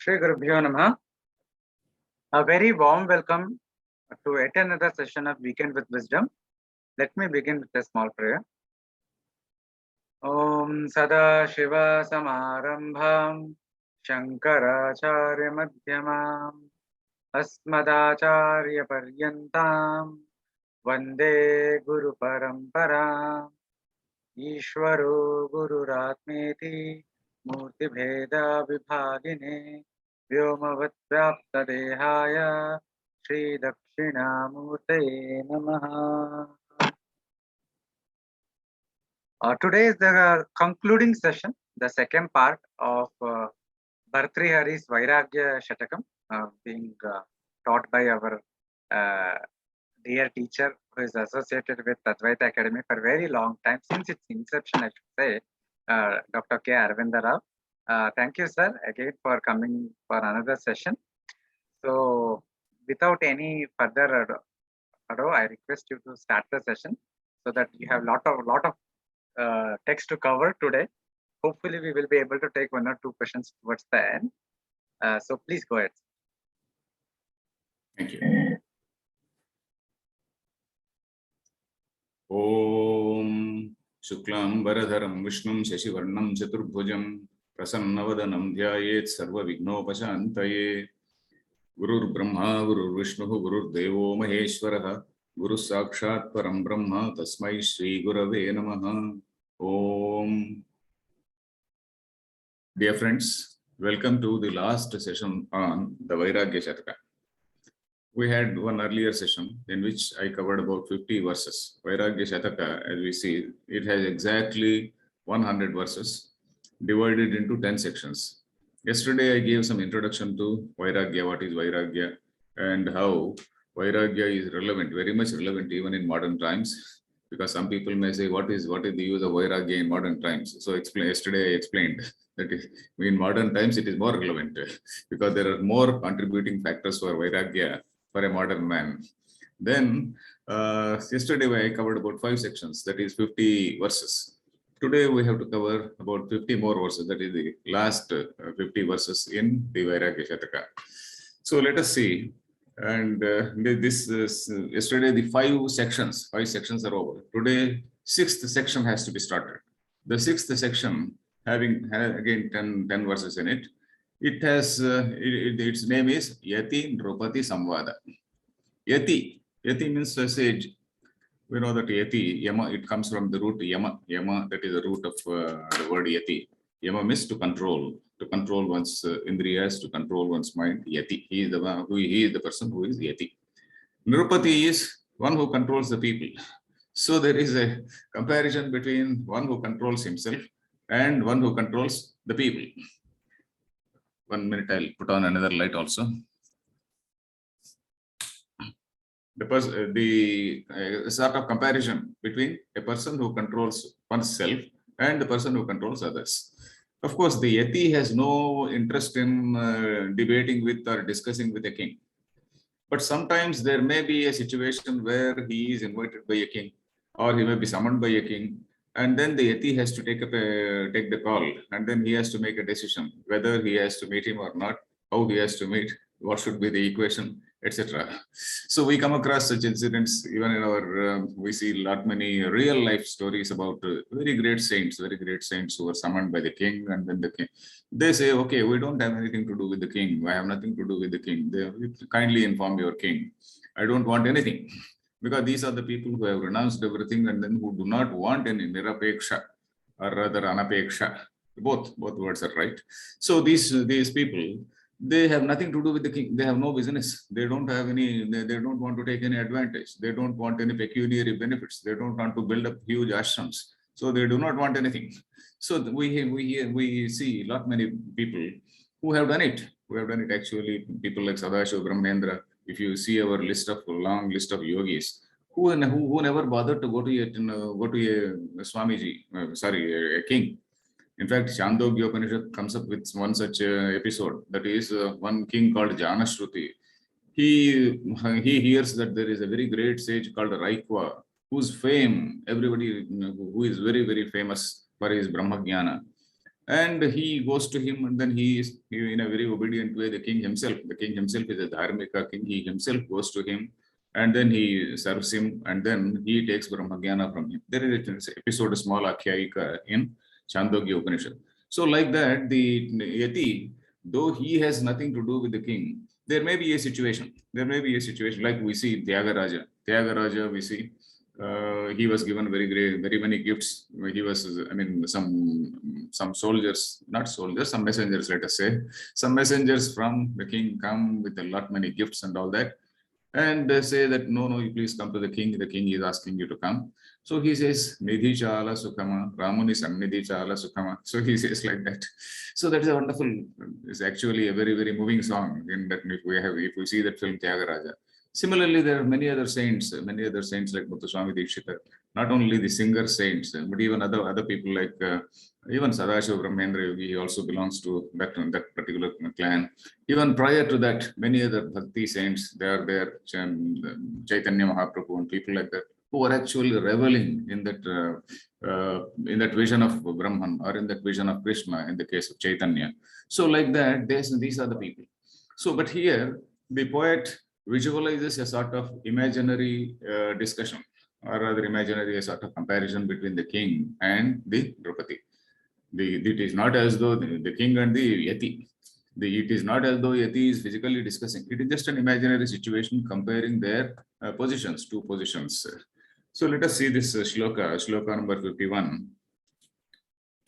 Shri Gurubhyo Namaha. A very warm welcome to yet another session of Weekend with Wisdom. Let me begin with a small prayer. Om Sada Shiva Samarambham Shankaracharya Madhyamam Asmadacharya Paryantam Vande Guru Paramparam Ishvaro Gururatmeti Murti Bheda Vibhagine Vyomavatyaptadehaya Shri Dakshinamurtaye Namaha. Today is the concluding session, the second part of Bhartrihari's Vairagya Shatakam, being taught by our dear teacher who is associated with Advaita Academy for a very long time, since its inception, I should say, Dr. K. Aravinda Rao. Thank you, sir, again for coming for another session. So, without any further ado, I request you to start the session so that you have lot of text to cover today. Hopefully, we will be able to take one or two questions towards the end. So, please go ahead. Thank you. Om Shuklam Varadharam Vishnum Shashivarnam Chaturbhujam Prasannavadanam Dhyayet Sarva Vignopashantaye Gurur Brahma Gurur Vishnu Gurur Devo Maheshwaraha Guru Sakshat Param Brahma Tasmai Shri Gurave Namaha. Om. Dear friends, welcome to the last session on the Vairagya Shatakam. We had one earlier session in which I covered about 50 verses. Vairagya Shataka, as we see, it has exactly 100 verses divided into 10 sections. Yesterday, I gave some introduction to Vairagya, what is Vairagya, and how Vairagya is relevant, very much relevant even in modern times, because some people may say, what is the use of Vairagya in modern times? So yesterday I explained that in modern times it is more relevant because there are more contributing factors for Vairagya for a modern man. Then yesterday I covered about 5 sections, that is 50 verses. Today we have to cover about 50 more verses, that is the last 50 verses in the Vairagya Shataka. So let us see. And yesterday the 5 sections are over. Today 6th section has to be started. The 6th section having again 10 verses in it. It has its name is Yati Nrupati Samvada. Yati means a sage. We know that Yati, Yama, it comes from the root Yama. Yama, that is the root of the word Yati. Yama means to control one's indriyas, to control one's mind. Yati, he is the person who is Yati. Nrupati is one who controls the people. So there is a comparison between one who controls himself and one who controls the people. 1 minute, I'll put on another light also. The sort of comparison between a person who controls oneself and the person who controls others. Of course, the Yati has no interest in debating with or discussing with a king. But sometimes there may be a situation where he is invited by a king or he may be summoned by a king. And then the Yati has to take the call, and then he has to make a decision whether he has to meet him or not, how he has to meet, what should be the equation, etc. So we come across such incidents even in our, we see many real life stories about very great saints who were summoned by the king, and then the king, they say, okay, we don't have anything to do with the king. I have nothing to do with the king. They kindly inform your king. I don't want anything. Because these are the people who have renounced everything and then who do not want any nirapeksha or rather anapeksha. Both words are right. So these people, they have nothing to do with the king. They have no business. They don't have any. They don't want to take any advantage. They don't want any pecuniary benefits. They don't want to build up huge ashrams. So they do not want anything. So we see many people who have done it. Actually. People like Sadashiva Brahmendra. If you see our long list of yogis who never bothered to go to a Swamiji, a king. In fact, Chandogya Upanishad comes up with one such episode. That is one king called Janashruti. He hears that there is a very great sage called Raikwa, whose fame everybody who is very, very famous for his Brahma Jnana. And he goes to him, and then he is in a very obedient way. The king himself is a dharmika king. He himself goes to him, and then he serves him, and then he takes Brahmagyana from him. There is an episode, a small akhyaika in Chandogya Upanishad. So like that, the Yati, though he has nothing to do with the king, there may be a situation. There may be a situation like we see Tyagaraja. Tyagaraja, we see he was given very many gifts. He was, I mean, some soldiers, not soldiers, some messengers, let us say, some messengers from the king come with a lot many gifts and all that, and they say that no, you please come to the king. The king is asking you to come. So he says, Nidhi Chala Sukama, Ramuni Sannidhi Chala Sukama. So he says like that. So that is a wonderful, it's actually a very moving song in that if we see that film Tyagaraja. Similarly, there are many other saints like Muthuswami Dikshita, not only the singer saints, but even other people like even Sadashiva Brahmendra Yogi, he also belongs to that particular clan. Even prior to that, many other bhakti saints, they are there, Chaitanya Mahaprabhu and people like that, who are actually reveling in that vision of Brahman or in that vision of Krishna in the case of Chaitanya. So like that, these are the people. So, but here, the poet visualizes a sort of imaginary discussion, or rather imaginary a sort of comparison between the king and the Draupadi. It is not as though the king and the Yati. It is not as though Yati is physically discussing. It is just an imaginary situation comparing their positions, two positions. So let us see this shloka number 51.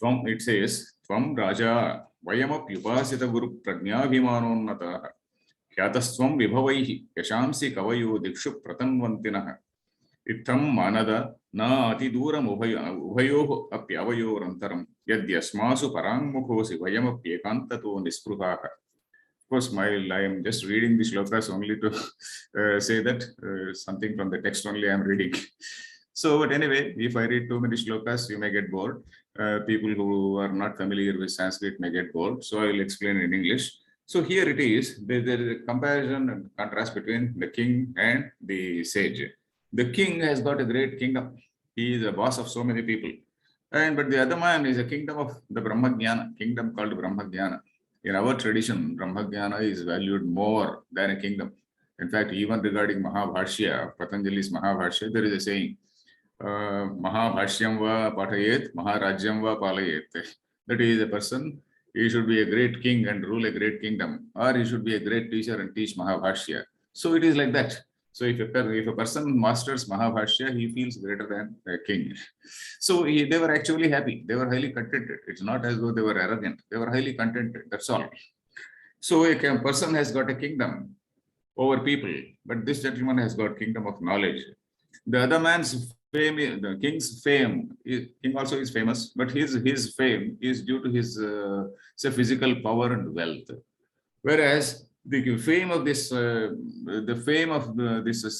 It says, Tvam Raja Vayamap Yupasita Guru Prajnabhimanonnata Kyataswam Vibhavaihi Yashamsi Kavayo Dikshu Pratanvantinah Itham Manada Na Ati Duram Uvayo Apyavayo Rantaram Yadyasmasu Parangmukhosi Vayamap Yekantato Nispruhaha. Of course, I am just reading the shlokas only to say that something from the text only I am reading. So, but anyway, if I read too many shlokas, you may get bored. People who are not familiar with Sanskrit may get bored. So, I will explain in English. So, here it is. There is a comparison and contrast between the king and the sage. The king has got a great kingdom. He is a boss of so many people. But the other man is a kingdom of the Brahmagyana, kingdom called Brahmagyana. In our tradition, Brahmagyana is valued more than a kingdom. In fact, even regarding Mahabhashya, Patanjali's Mahabhashya, there is a saying, Mahabhashyam va patayet, Maharajyam va palayet. That is a person, he should be a great king and rule a great kingdom, or he should be a great teacher and teach Mahabhashya. So it is like that. So if a person masters Mahabhashya, he feels greater than a king. So they were actually happy. They were highly contented. It's not as though they were arrogant. They were highly contented. That's all. So a person has got a kingdom over people, but this gentleman has got kingdom of knowledge. The other man's fame, the king's fame, king also is famous, but his fame is due to his physical power and wealth. Whereas the fame of this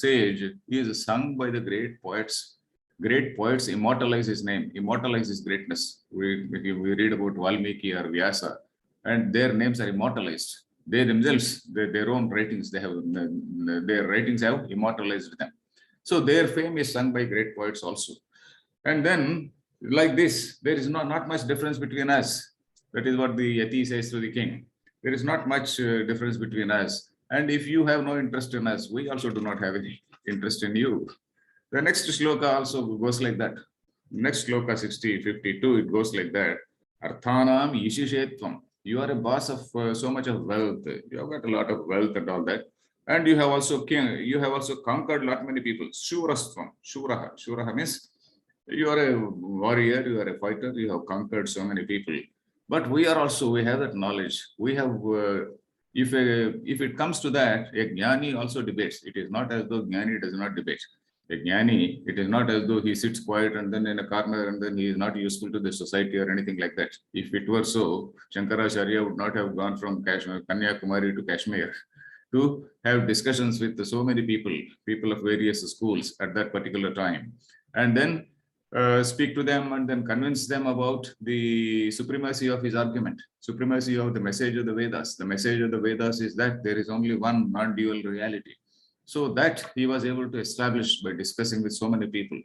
sage is sung by the great poets. Great poets immortalize his name, immortalize his greatness. We read about Valmiki or Vyasa, and their names are immortalized. They themselves, their own writings, their writings have immortalized them. So their fame is sung by great poets also. And then, like this, there is not much difference between us. That is what the Yati says to the king. There is not much difference between us. And if you have no interest in us, we also do not have any interest in you. The next shloka also goes like that. Next shloka 52, it goes like that. Arthanam Yishishetvam. You are a boss of so much of wealth. You have got a lot of wealth and all that. And you have also conquered lot many people. Shurastvam. Shuraha means you are a warrior, you are a fighter, you have conquered so many people. But we have that knowledge. We have, if it comes to that, a jnani also debates. It is not as though jnani does not debate. A jnani, it is not as though he sits quiet and then in a corner and then he is not useful to the society or anything like that. If it were so, Shankaracharya would not have gone from Kanyakumari to Kashmir to have discussions with so many people of various schools at that particular time. And then speak to them and then convince them about the supremacy of his argument, supremacy of the message of the Vedas. The message of the Vedas is that there is only one non-dual reality. So that he was able to establish by discussing with so many people.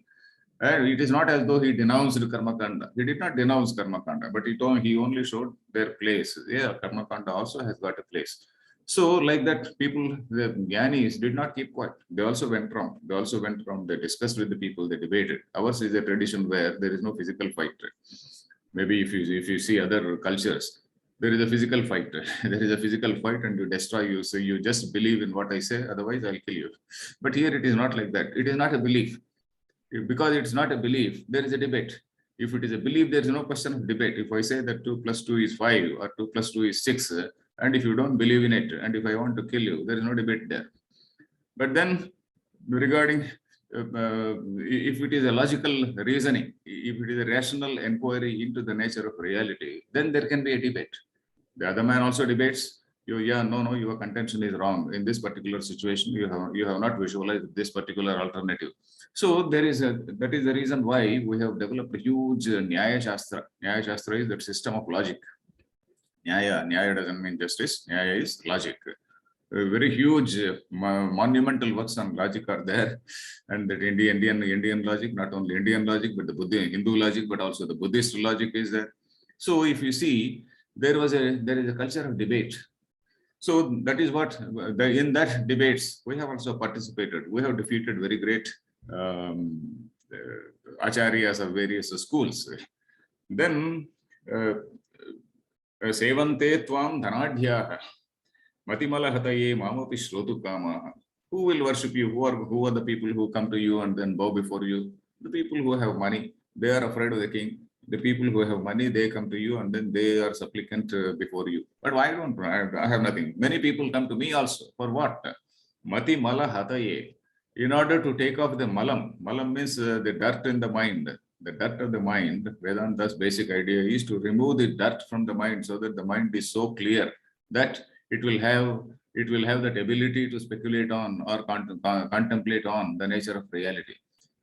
And it is not as though he denounced karma kanda. He did not denounce karma kanda, but he only showed their place. Yeah, karma kanda also has got a place. So, like that, people, the Gyanis did not keep quiet. They also went wrong. They also went wrong. They discussed with the people. They debated. Ours is a tradition where there is no physical fight. Maybe if you see other cultures, there is a physical fight. There is a physical fight, and you destroy you. So you just believe in what I say. Otherwise, I'll kill you. But here it is not like that. It is not a belief. Because it's not a belief, there is a debate. If it is a belief, there is no question of debate. If I say that 2 plus 2 is 5 or 2 plus 2 is 6, and if you don't believe in it, and if I want to kill you, there is no debate there. But then regarding if it is a logical reasoning, if it is a rational inquiry into the nature of reality, then there can be a debate. The other man also debates. No, your contention is wrong. In this particular situation, you have not visualized this particular alternative. So that is the reason why we have developed a huge Nyaya Shastra. Nyaya Shastra is that system of logic. Nyaya doesn't mean justice. Nyaya is logic. Very huge monumental works on logic are there, and that Indian logic, not only Indian logic, but the Hindu logic, but also the Buddhist logic is there. So if you see, there is a culture of debate. So that is what in that debates we have also participated. We have defeated very great acharyas of various schools. Then sevante tvam dhanadhyaha matimala hataye mamapi shrotu kamaha. Who will worship you? Who are the people who come to you and then bow before you? The people who have money. They are afraid of the king. The people who have money, they come to you and then they are supplicant before you. But why don't I have nothing? Many people come to me also. For what? Mati mala hataye. In order to take off the malam. Malam means the dirt in the mind. The dirt of the mind. Vedanta's basic idea is to remove the dirt from the mind so that the mind is so clear that it will have that ability to speculate on or contemplate on the nature of reality.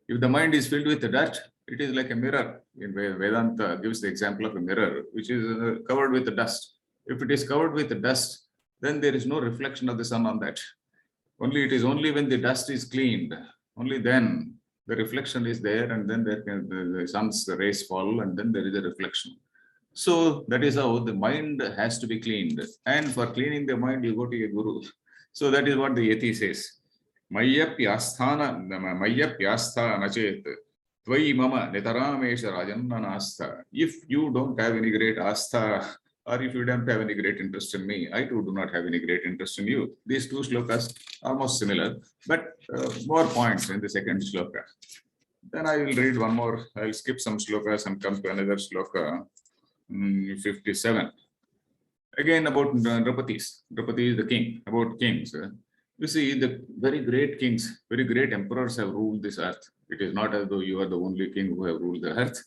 If the mind is filled with dirt, it is like a mirror. In Vedanta gives the example of a mirror, which is covered with dust. If it is covered with dust, then there is no reflection of the sun on that. It is only when the dust is cleaned, only then the reflection is there, and then the sun's rays fall, and then there is a reflection. So that is how the mind has to be cleaned. And for cleaning the mind, you go to a guru. So that is what the Yati says. Maya pyasthana nachet tvai mama netaramesha rajananastha. If you don't have any great astha, or if you don't have any great interest in me, I too do not have any great interest in you. These two slokas are almost similar, but more points in the second sloka. Then I will read one more. I will skip some slokas and come to another sloka. 57. Again about Drapatis. Drapati is the king. About kings. You see, the very great kings, very great emperors have ruled this earth. It is not as though you are the only king who have ruled the earth.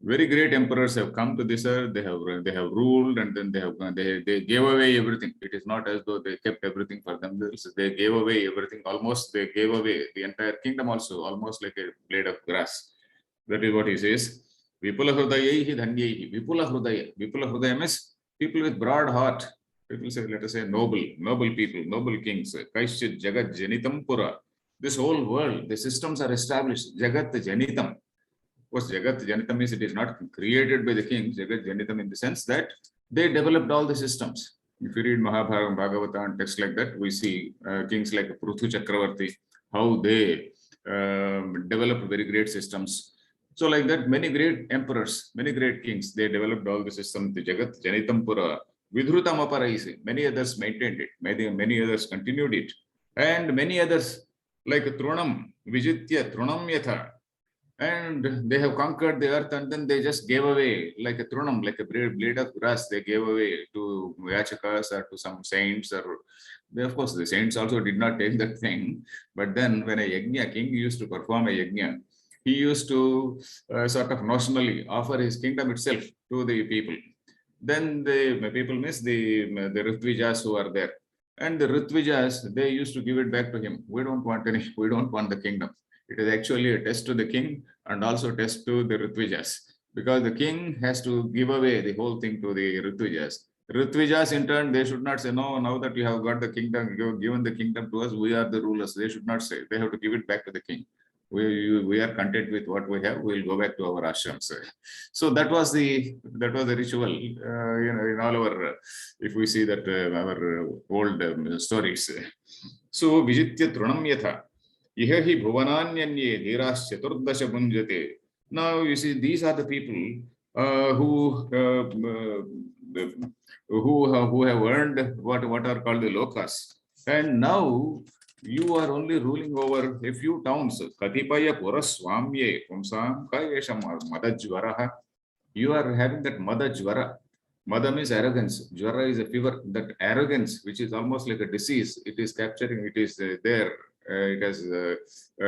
Very great emperors have come to this earth. They have ruled, and then they gave away everything. It is not as though they kept everything for themselves. They gave away everything. Almost they gave away the entire kingdom also, almost like a blade of grass. That is what he says. Vipula Hrudayaihi Dhanyaihi. Vipula Hrudaya. Vipula Hrudaya means people with broad heart. People say, let us say, noble people, noble kings. Kaishchit Jagat Janitam Pura. This whole world, the systems are established. Jagat Janitam. Of course, Jagat Janitam means it is not created by the kings. Jagat Janitam in the sense that they developed all the systems. If you read Mahabharata, Bhagavata, and texts like that, we see kings like Pruthu Chakravarti, how they developed very great systems. So like that, many great emperors, many great kings, they developed all the systems. The Jagat Janitam Pura, Vidhrutam Aparaisi, many others maintained it, many others continued it, and many others like Trunam, Vijitya, Trunam Yatha, and they have conquered the earth, and then they just gave away like a Trunam, like a blade of grass, they gave away to Yachakas or to some saints, or they, of course, the saints also did not take that thing. But then when a yajna, king used to perform a yajna, he used to sort of notionally offer his kingdom itself to the people. Then the people miss the Ritvijas who are there. And the Ritvijas, they used to give it back to him. We don't want the kingdom. It is actually a test to the king and also a test to the Ritvijas. Because the king has to give away the whole thing to the Ritvijas. Ritvijas in turn, they should not say, no, now that you have got the kingdom, you have given the kingdom to us, we are the rulers. They should not say, they have to give it back to the king. We are content with what we have. We'll go back to our ashrams. So that was the ritual. In all our, if we see that our old stories. So vijitya trunam yatha iha hi bhuvananyanye dhiras chaturdasha punjate. Now you see, these are the people who have earned what are called the lokas, and now you are only ruling over a few towns. Katipaya Puraswamye Pumsam Kayesham Madajvaraha. You are having that Madajvara. Mada means arrogance. Jvara is a fever. That arrogance, which is almost like a disease, it is capturing, it is there. It has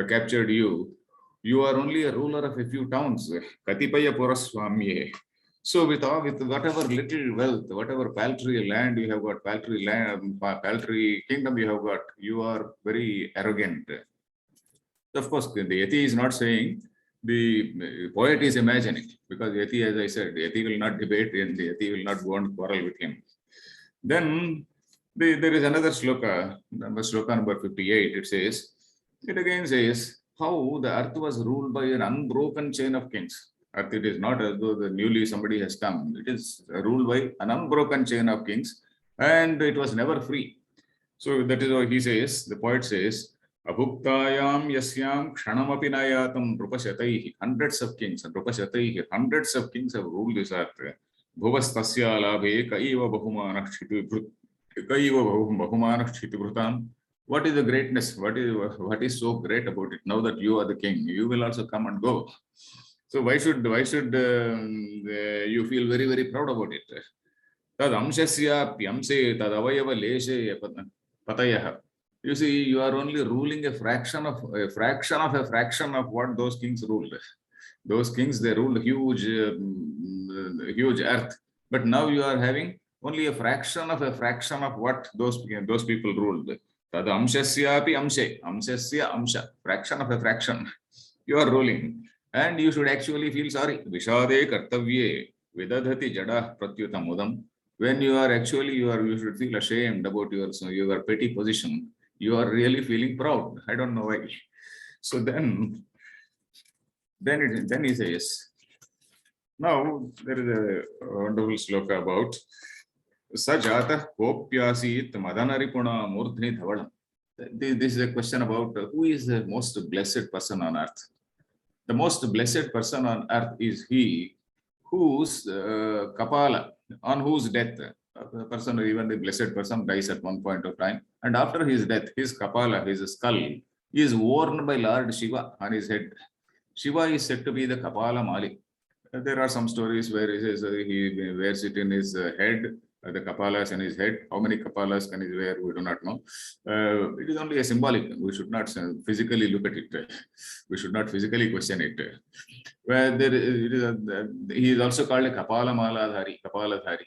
captured you. You are only a ruler of a few towns. Katipaya Puraswamye. So with whatever little wealth, whatever paltry land you have got, paltry kingdom you have got, you are very arrogant. Of course, the Yati is not saying, the poet is imagining, because Yati, as I said, Yati will not debate and the Yati will not go and quarrel with him. Then there is another sloka number 58. It again says, how the earth was ruled by an unbroken chain of kings. Earth, it is not as though the newly somebody has come. It is ruled by an unbroken chain of kings, and it was never free. So that is what he says. The poet says, Abhuktayam yasyam kshanamapi nayatam rupashataihi. Hundreds of kings and rupashataihi, hundreds of kings have ruled this earth. Bhuvastasya labhe kaiva bahumanah bhutam. What is the greatness? What is so great about it? Now that you are the king, you will also come and go. So why should you feel very, very proud about it? Tad amshasya pyamse tad avayava leshe patayah. You see, you are only ruling a fraction of what those kings ruled. Those kings, they ruled huge earth, but now you are having only a fraction of what those people ruled. Tad amshasya pi amshasya amsha, fraction of a fraction you are ruling. And you should actually feel sorry. Vishade kartavye vidadhati jada pratyutamudam. When you are actually, you should feel ashamed about your petty position. You are really feeling proud. I don't know why. So then he says, now there is a wonderful sloka about Sajata Kopyasit Madanaripuna Murdhni Dhavalam. This is a question about who is the most blessed person on earth. The most blessed person on earth is he whose kapala, on whose death, a person, even the blessed person, dies at one point of time, and after his death, his kapala, his skull, is worn by Lord Shiva on his head. Shiva is said to be the kapala mali. There are some stories where he says he wears it in his head, the kapalas in his head. How many kapalas can he wear? We do not know. It is only a symbolic. We should not physically look at it. We should not physically question it. Where he is also called a kapala dhari.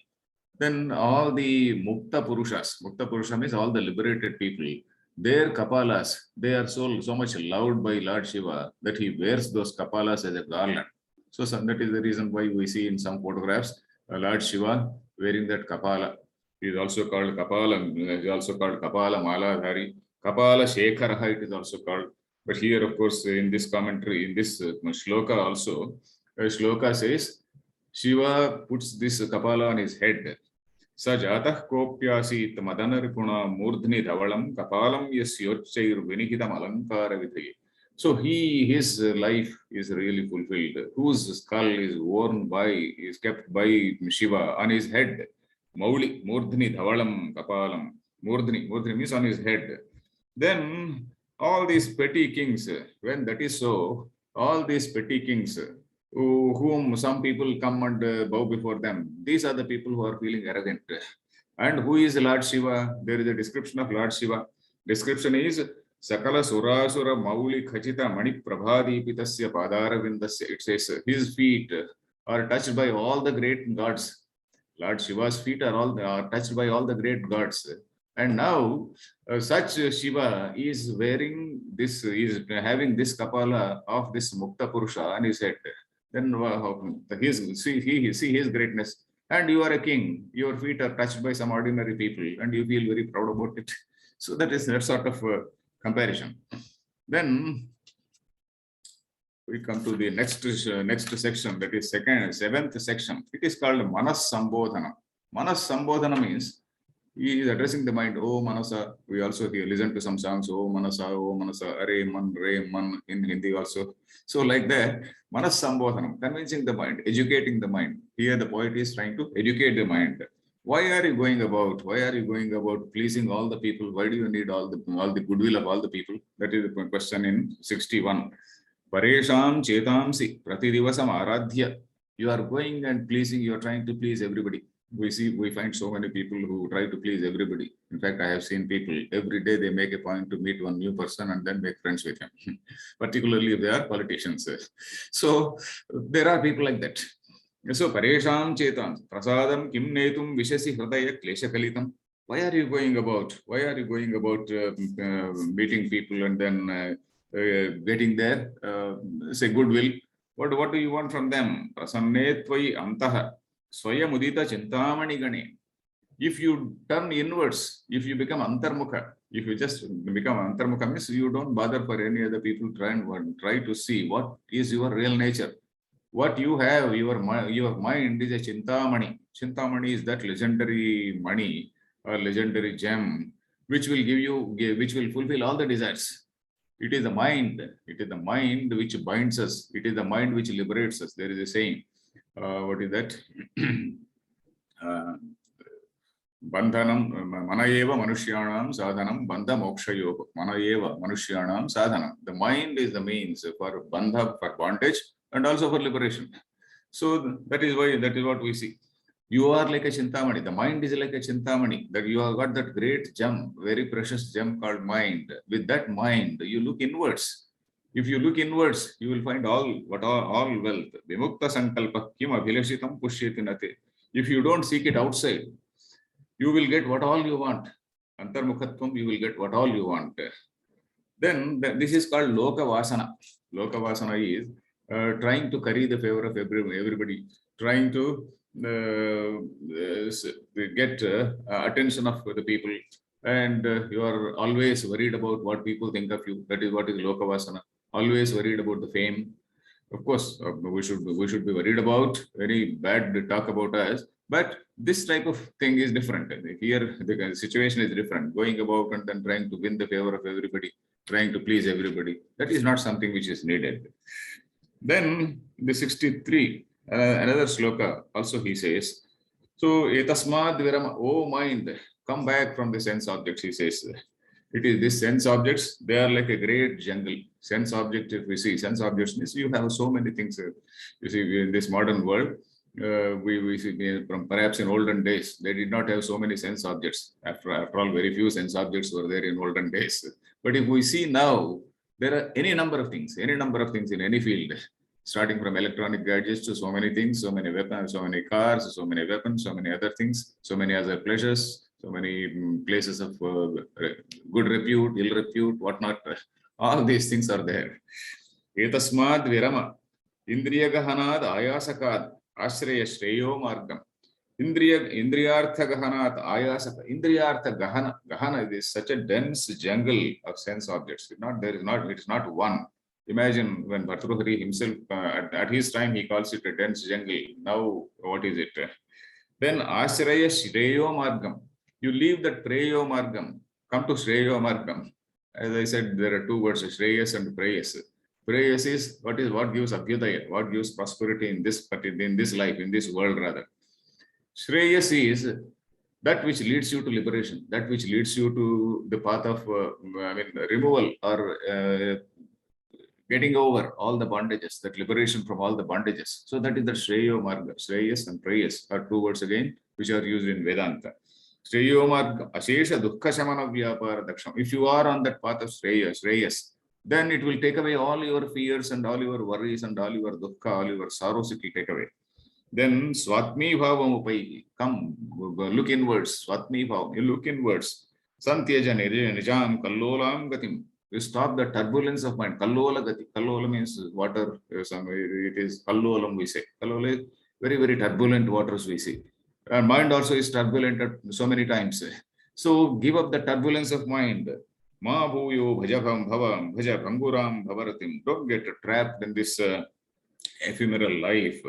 Then all the mukta purusha means all the liberated people. Their kapalas, they are so much loved by Lord Shiva that he wears those kapalas as a garland. So that is the reason why we see in some photographs Lord Shiva wearing that kapala. He is also called kapala. He is also called kapala maladhari. Kapala shekharaha it is also called. But here, of course, in this commentary, in this shloka also, shloka says Shiva puts this kapala on his head. Sajatah kopyasit madanaripuna murdhni dhavalam kapalam yasyochair vinihitam alankara vidhi. So his life is really fulfilled. Whose skull is kept by Shiva on his head. Mauli, murdhni dhavalam kapalam. Murdhni means on his head. Then all these petty kings, when that is so, all these petty kings, whom some people come and bow before them, these are the people who are feeling arrogant. And who is Lord Shiva? There is a description of Lord Shiva. Description is Sakala Surasura Mauli Khachita Mani Prabhadipitasya Padaravindasya. It says his feet are touched by all the great gods. Lord Shiva's feet are touched by all the great gods. And now such Shiva is wearing this, is having this kapala of this Mukta Purusha on his head. Then see his greatness. And you are a king. Your feet are touched by some ordinary people, and you feel very proud about it. So that is that sort of comparison. Then we come to the next section, that is seventh section. It is called Manas Sambodhana. Manas Sambodhana means he is addressing the mind. Oh Manasa. We also listen to some songs. Oh Manasa, Are Man, Re Man in Hindi also. So like that, Manas Sambodhanam, convincing the mind, educating the mind. Here the poet is trying to educate the mind. Why are you going about? Why are you going about pleasing all the people? Why do you need all the goodwill of all the people? That is the question in 61. Paresham chetamsi pratidivasam aradhya. You are going and pleasing. You are trying to please everybody. We find so many people who try to please everybody. In fact, I have seen people every day they make a point to meet one new person and then make friends with him, particularly if they are politicians. So there are people like that. So paresham chetam prasadam kim netum vishasi hridaya kleshakalitam. Why are you going about? Why are you going about meeting people and then getting their say goodwill? What do you want from them? Prasannetvai antaha. Swayamudita Chintamani Gane. If you turn inwards, if you become antarmukha, if you just become antarmukha, means you don't bother for any other people, try to see what is your real nature. What you have, your mind is a Chintamani. Chintamani is that legendary money or legendary gem, which will give you, which will fulfill all the desires. It is the mind. It is the mind which binds us. It is the mind which liberates us. There is a saying. What is that? Bandhanam Manayeva Manushyanam Sadhanam Bandha Moksha Yoga. Manayeva Manushyanam Sadhanam. The mind is the means for bandha, for bondage, and also for liberation. So that is what we see. You are like a Chintamani. The mind is like a Chintamani. That you have got that great gem, very precious gem called mind. With that mind, you look inwards. If you look inwards, you will find all wealth. Vimukta sankalpa kim abhilashitam pushyati nate. If you don't seek it outside, you will get what all you want. Antarmukhatvam, you will get what all you want. Then this is called Loka Vasana. Loka Vasana is trying to curry the favor of everybody, trying to get attention of the people, and you are always worried about what people think of you. That is what is Loka Vasana. Always worried about the fame. Of course, we should be worried about any bad talk about us. But this type of thing is different. Here, the situation is different. Going about and then trying to win the favor of everybody, trying to please everybody. That is not something which is needed. Then the 63, another sloka. Also, he says, so etasmad virama. Oh mind, come back from the sense objects. He says. It is these sense objects, they are like a great jungle. Sense object, if we see sense objects, means you have so many things. You see, in this modern world, we see from perhaps in olden days, they did not have so many sense objects. After all, very few sense objects were there in olden days. But if we see now, there are any number of things in any field, starting from electronic gadgets to so many things, so many weapons, so many cars, so many weapons, so many other things, so many other pleasures, so many places of good repute, ill repute, whatnot. All these things are there. Etasmad virama, indriya gahanad ayasakad, ashraya shreyo margam. Indriyartha gahanat ayasaka. Indriyartha gahana is such a dense jungle of sense objects. It is not one. Imagine when Bhartrihari himself, at his time, he calls it a dense jungle. Now, what is it? Then ashraya shreyo margam. You leave that preyo margam, come to shreyo margam. As I said, there are two words, shreyas and preyas. Preyas is what gives abhyudaya, what gives prosperity in this life, in this world rather. Shreyas is that which leads you to liberation, that which leads you to the path of removal or getting over all the bondages, that liberation from all the bondages. So that is the shreyo marga. Shreyas and preyas are two words again, which are used in Vedanta. Shreyo marga, ashesha dukkha shamana vyapara daksham. If you are on that path of shreyas, then it will take away all your fears and all your worries and all your dukkha, all your sorrows, it will take away. Then swatmi bhavam upaihi. Come, look inwards. Swatmi bhavam. You look inwards. Santyaja nijam kallolam gatim. You stop the turbulence of mind. Kallola gati. Kallola means water. It is kallolam, we say. Kallola is very, very turbulent waters, we see. Our mind also is turbulent so many times. So give up the turbulence of mind. Ma bhuyo bhajabham bhavam bhaja bhanguram bhavaratim. Don't get trapped in this ephemeral life.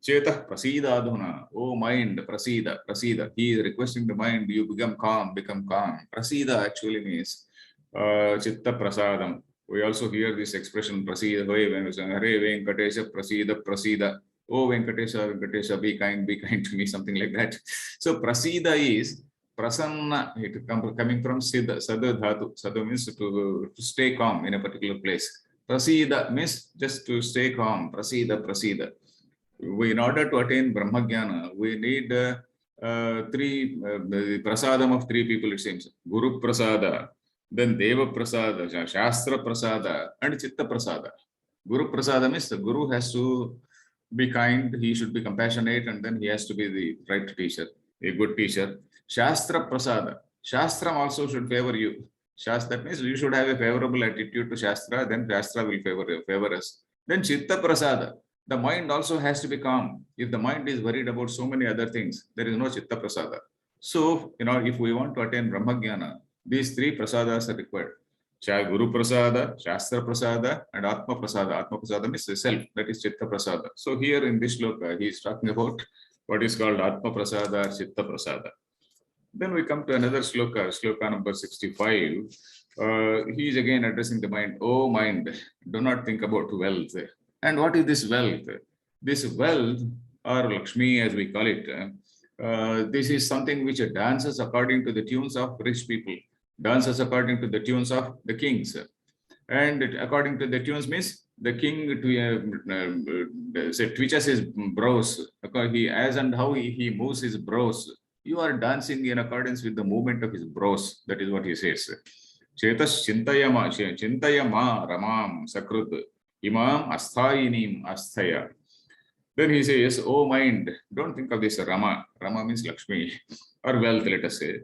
Chetah prasida adhuna. Oh mind, prasida, prasida. He is requesting the mind, you become calm, become calm. Prasida actually means chitta prasadam. We also hear this expression prasida. Hare Venkatesha prasida, prasida. Oh Venkatesha, Venkatesha, be kind to me, something like that. So prasida is prasanna, it coming from siddha, sada dhatu. Sada means to stay calm in a particular place. Prasida means just to stay calm. Prasida, prasida. In order to attain Brahmajnana, we need the prasadam of three people, it seems. Guru Prasada, then Deva Prasada, Shastra Prasada, and Chitta Prasada. Guru Prasada means the Guru has to be kind, he should be compassionate, and then he has to be the right teacher, a good teacher. Shastra Prasada. Shastra also should favor you. Shastra, that means you should have a favorable attitude to Shastra, then Shastra will favor us. Then Chitta Prasada. The mind also has to be calm. If the mind is worried about so many other things, there is no Chitta Prasada. So, if we want to attain Brahmajnana, these three prasadas are required. Guru Prasada, Shastra Prasada, and Atma Prasada. Atma Prasada means the self, that is Chitta Prasada. So here in this shloka, he is talking about what is called Atma Prasada or Chitta Prasada. Then we come to another shloka, shloka number 65. He is again addressing the mind. Oh mind, do not think about wealth. And what is this wealth? This wealth, or Lakshmi as we call it, this is something which dances according to the tunes of rich people, dances according to the tunes of the kings. And according to the tunes means the king twitches his brows, as and how he moves his brows. You are dancing in accordance with the movement of his brows. That is what he says. Chetas chintayama ramam sakrut imam asthayinim asthaya. Then he says, oh mind, don't think of this Rama. Rama means Lakshmi, or wealth, let us say.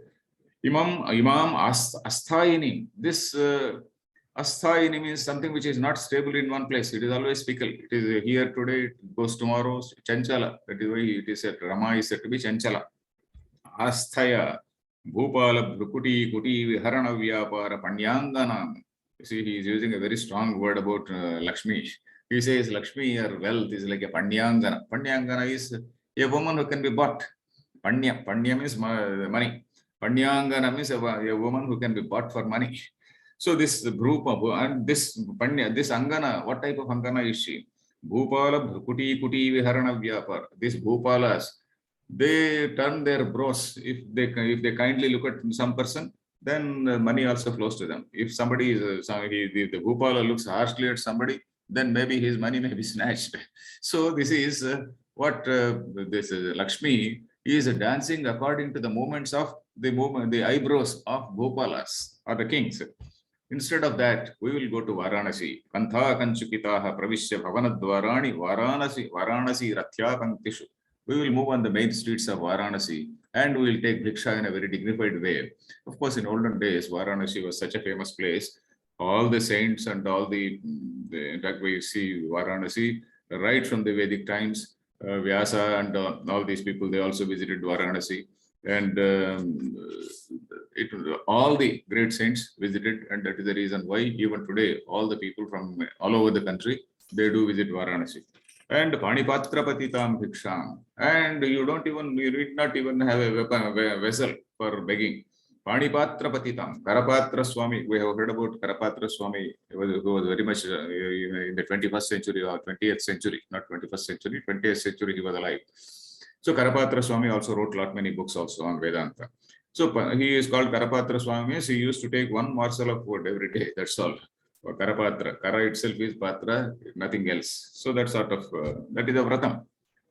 Imam asthayinim. This asthayini means something which is not stable in one place. It is always fickle. It is here today, it goes tomorrow. Chanchala. That is why it is said Rama is said to be Chanchala. Asthaya, Bhupala, Bhukuti, Kuti, Viharana Vyapara, Panyanganam. You see, he is using a very strong word about Lakshmi. He says Lakshmi or wealth is like a Panyangana. Panyangana is a woman who can be bought. Panya means money. Panyangana means a woman who can be bought for money. So this group of, and this Angana, what type of Angana is she? Bhupala, Bhukuti, Kuti, Viharana Vyapara. These Bhupalas, they turn their brows. If they kindly look at some person, then money also flows to them. If somebody is the Bhupala looks harshly at somebody, then maybe his money may be snatched. So this is what this Lakshmi is dancing according to the movements of the eyebrows of Bhupalas or the kings. Instead of that, we will go to Varanasi. Kantha kanchukitaha pravishya bhavanadvarani Varanasi rathya panktishu. We will move on the main streets of Varanasi and we will take Bhiksha in a very dignified way. Of course, in olden days, Varanasi was such a famous place. All the saints and all in fact, we see Varanasi right from the Vedic times. Vyasa and all these people, they also visited Varanasi. And all the great saints visited, and that is the reason why even today, all the people from all over the country, they do visit Varanasi. And Panipatra Patitam Bhiksham. And you need not even have a vessel for begging. Panipatra Patitam, Karapatra Swami. We have heard about Karapatra Swami, who was very much in the 21st century or 20th century, not 21st century, 20th century he was alive. So Karapatra Swami also wrote many books also on Vedanta. So he is called Karapatra Swami. He used to take one morsel of food every day. That's all. Karapatra. Kara itself is Patra, nothing else. So that sort of, that is a vratam.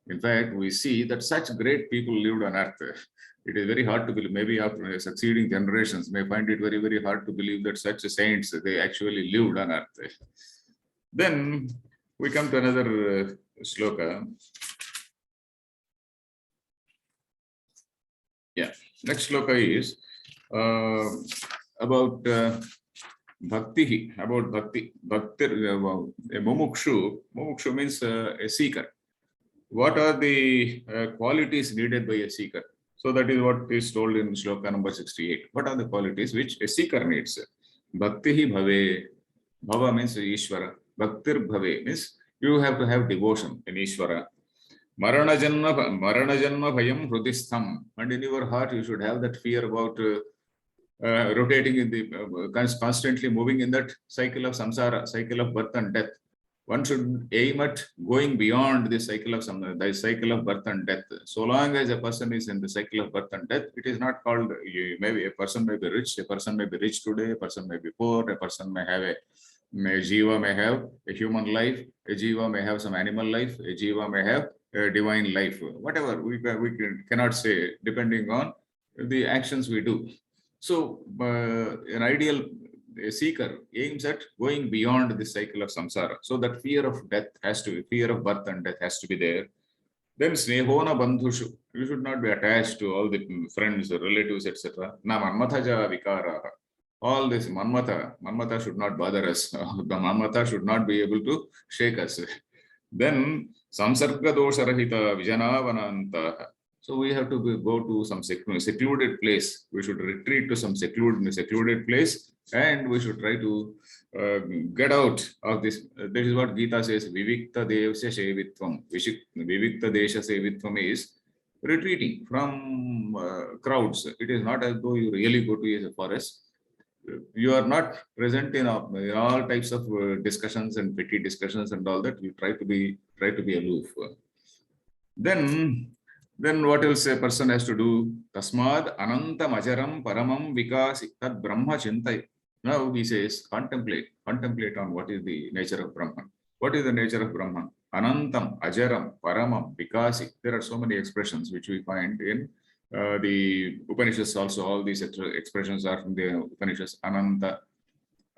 In fact, we see that such great people lived on earth. It is very hard to believe, maybe after succeeding generations may find it very, very hard to believe that such saints, they actually lived on earth. Then we come to another shloka. Yeah, next shloka is about bhakti, about bhakti. Bhakti, a mumukshu. Mumukshu means a seeker. What are the qualities needed by a seeker? So that is what is told in shloka number 68. What are the qualities which a seeker needs? Bhakti bhave. Bhava means Ishvara. Bhaktir bhave means you have to have devotion in Ishvara. Marana janma bhayam hrudistham. And in your heart, you should have that fear about rotating in the constantly moving in that cycle of samsara, cycle of birth and death. One should aim at going beyond the cycle of the cycle of birth and death. So long as a person is in the cycle of birth and death, it is not called. Maybe a person may be rich, a person may be rich today, a person may be poor, a person may have a jiva may have a human life, a jiva may have some animal life, a jiva may have a divine life. Whatever we cannot say, depending on the actions we do. So an ideal seeker aims at going beyond the cycle of samsara. So that fear of death has to be, fear of birth and death has to be there. Then snehona bandhushu, you should not be attached to all the friends, relatives, etc. Na manmathaja vikara. All this manmata should not bother us. The manmata should not be able to shake us. Then samsarga dosha rahita vijanavananta. So we have to go to some secluded place. We should retreat to some secluded place, and we should try to get out of this. That is what Gita says. Vivikta devasya sevitvam. Vivikta desha sevitvam is retreating from crowds. It is not as though you really go to a forest. You are not present in all types of discussions and petty discussions and all that. You try to be aloof. Then what else a person has to do? Tasmad ananta majaram paramam vikasi tad brahma chintai. Now he says, contemplate on what is the nature of Brahman. What is the nature of Brahman? Anantam, ajaram, paramam, vikasi. There are so many expressions which we find in the Upanishads also. All these expressions are from the Upanishads. Ananta.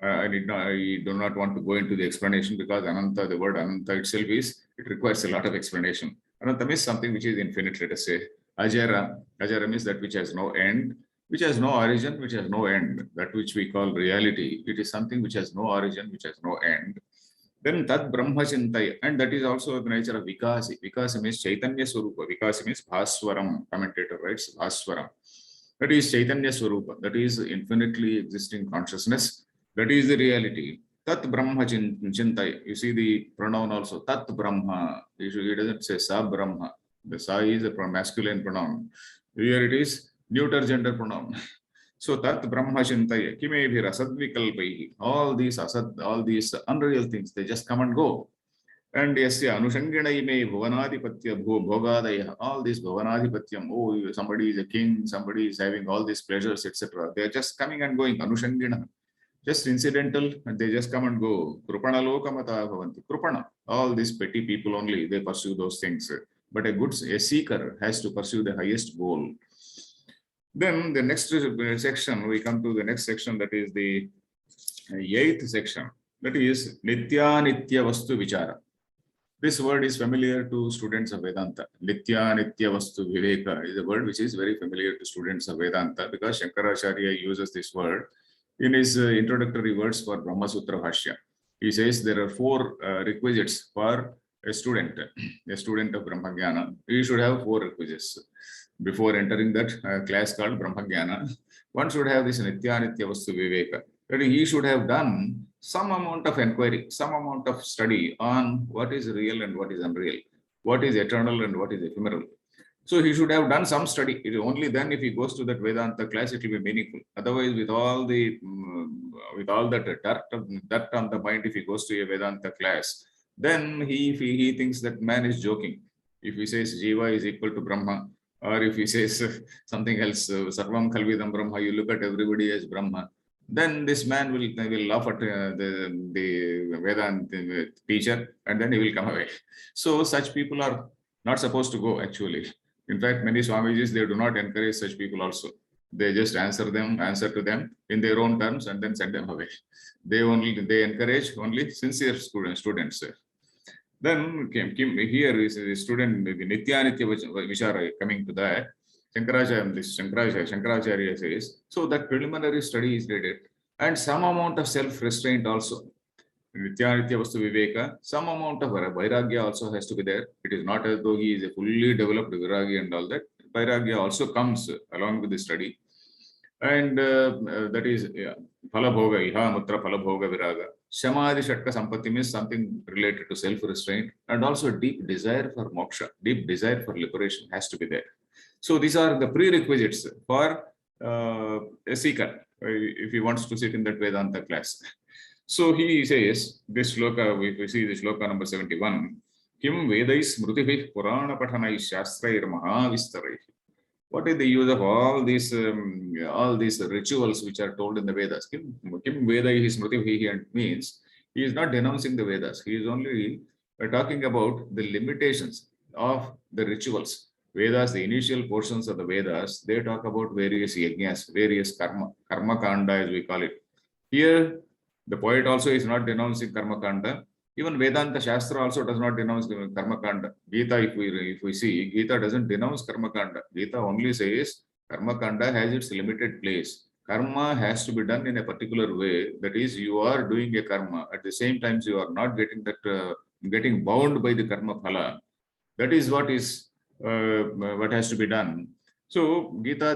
I do not want to go into the explanation because Ananta, the word Ananta itself it requires a lot of explanation. Anantam is something which is infinite, let us say. Ajaram is that which has no end, which has no origin, which has no end. That which we call reality. It is something which has no origin, which has no end. Then Tat Brahma Chintai, and that is also the nature of Vikasi. Vikasi means Chaitanya Swarupa. Vikasi means Bhaswaram. Commentator writes Bhaswaram. That is Chaitanya Swarupa. That is infinitely existing consciousness. That is the reality. Tat Brahma Chintai. You see the pronoun also. Tat Brahma. He doesn't say Sa Brahma. The Sa is a masculine pronoun. Here it is neuter gender pronoun. So Tat Brahma Chintaya, Kimebhi Rasadvikalpaihi. All these unreal things, they just come and go. And yasya anushangana ime bhuvanadipatya bhogadaya. All this bhuvanadipatyam. Oh, somebody is a king, somebody is having all these pleasures, etc. They are just coming and going. Anushangana. Just incidental, and they just come and go. Krupana lokamata bhavanti. Krupana. All these petty people only, they pursue those things. But a seeker has to pursue the highest goal. Then the next section, we come to the next section, that is the 8th section. That is Nitya Nitya Vastu Vichara. This word is familiar to students of Vedanta. Nitya Nitya Vastu Viveka is a word which is very familiar to students of Vedanta because Shankaracharya uses this word in his introductory words for Brahma Sutra Bhashya. He says there are 4 requisites for a student of Brahmajnana. He should have 4 requisites. Before entering that class called Brahmajnana, one should have this Nitya Nitya Vastu Viveka. That he should have done some amount of inquiry, some amount of study on what is real and what is unreal, what is eternal and what is ephemeral. So he should have done some study. It is only then if he goes to that Vedanta class, it will be meaningful. Otherwise, with all that dirt on the mind, if he goes to a Vedanta class, then he thinks that man is joking. If he says Jiva is equal to Brahma, or if he says something else, Sarvam Khalvidam Brahma, you look at everybody as Brahma, then this man will laugh at the Vedanta teacher, and then he will come away. So such people are not supposed to go, actually. In fact, many Swamijis, they do not encourage such people also. They just answer to them in their own terms and then send them away. They encourage only sincere students. Then here is a student, Nitya Nitya Vichara, coming to that. Shankaracharya says, so that preliminary study is needed and some amount of self-restraint also. Nitya Nitya Vastu Viveka, some amount of Vairagya also has to be there. It is not as though he is a fully developed Vairagya and all that. Vairagya also comes along with the study. And that is Phalabhoga, Iha Mutra Phalabhoga Viraga. Samadhi Shatka Sampatti means something related to self-restraint, and also deep desire for moksha, deep desire for liberation has to be there. So these are the prerequisites for a seeker if he wants to sit in that Vedanta class. So he says, this shloka, we see this shloka number 71, Kim Vedais Smrutibhi Purana Patanai Shastrair Mahavistarai. What is the use of all these rituals which are told in the Vedas? Kim Vedai Smrutibhi means he is not denouncing the Vedas. He is only talking about the limitations of the rituals. Vedas, the initial portions of the Vedas, they talk about various yajnas, various karma kanda as we call it. Here, the poet also is not denouncing karma kanda. Even Vedanta Shastra also does not denounce karma kanda. Gita, if we see, Gita doesn't denounce karma kanda. Gita only says karma kanda has its limited place. Karma has to be done in a particular way. That is, you are doing a karma. At the same time, you are not getting that getting bound by the karma phala. That is what has to be done. So Gita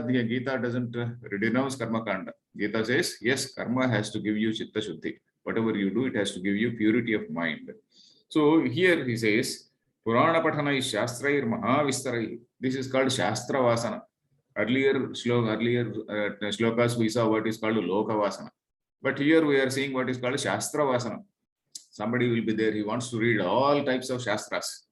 doesn't denounce karma kanda. Gita says, yes, karma has to give you chitta shuddhi. Whatever you do, it has to give you purity of mind. So here he says, Purana Patana is Shastrair Mahavistarai. This is called Shastra Vasana. Earlier shlokas we saw what is called Loka Vasana. But here we are seeing what is called Shastra Vasana. Somebody will be there, he wants to read all types of Shastras.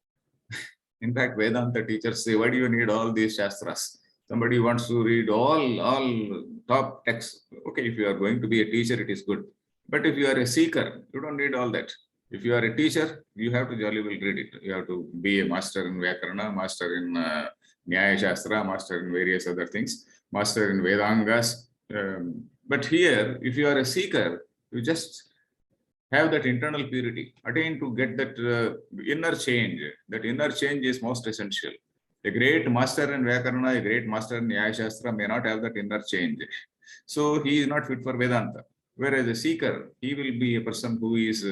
In fact, Vedanta teachers say, why do you need all these Shastras? Somebody wants to read all top texts. Okay, if you are going to be a teacher, it is good. But if you are a seeker, you don't need all that. If you are a teacher, you have to jolly well read it. You have to be a master in Vyakarana, master in Nyaya Shastra, master in various other things, master in Vedangas. But here, if you are a seeker, you just have that internal purity, attain to get that inner change. That inner change is most essential. A great master in Vyakarana, a great master in Nyaya Shastra may not have that inner change. So he is not fit for Vedanta. Whereas a seeker, he will be a person who is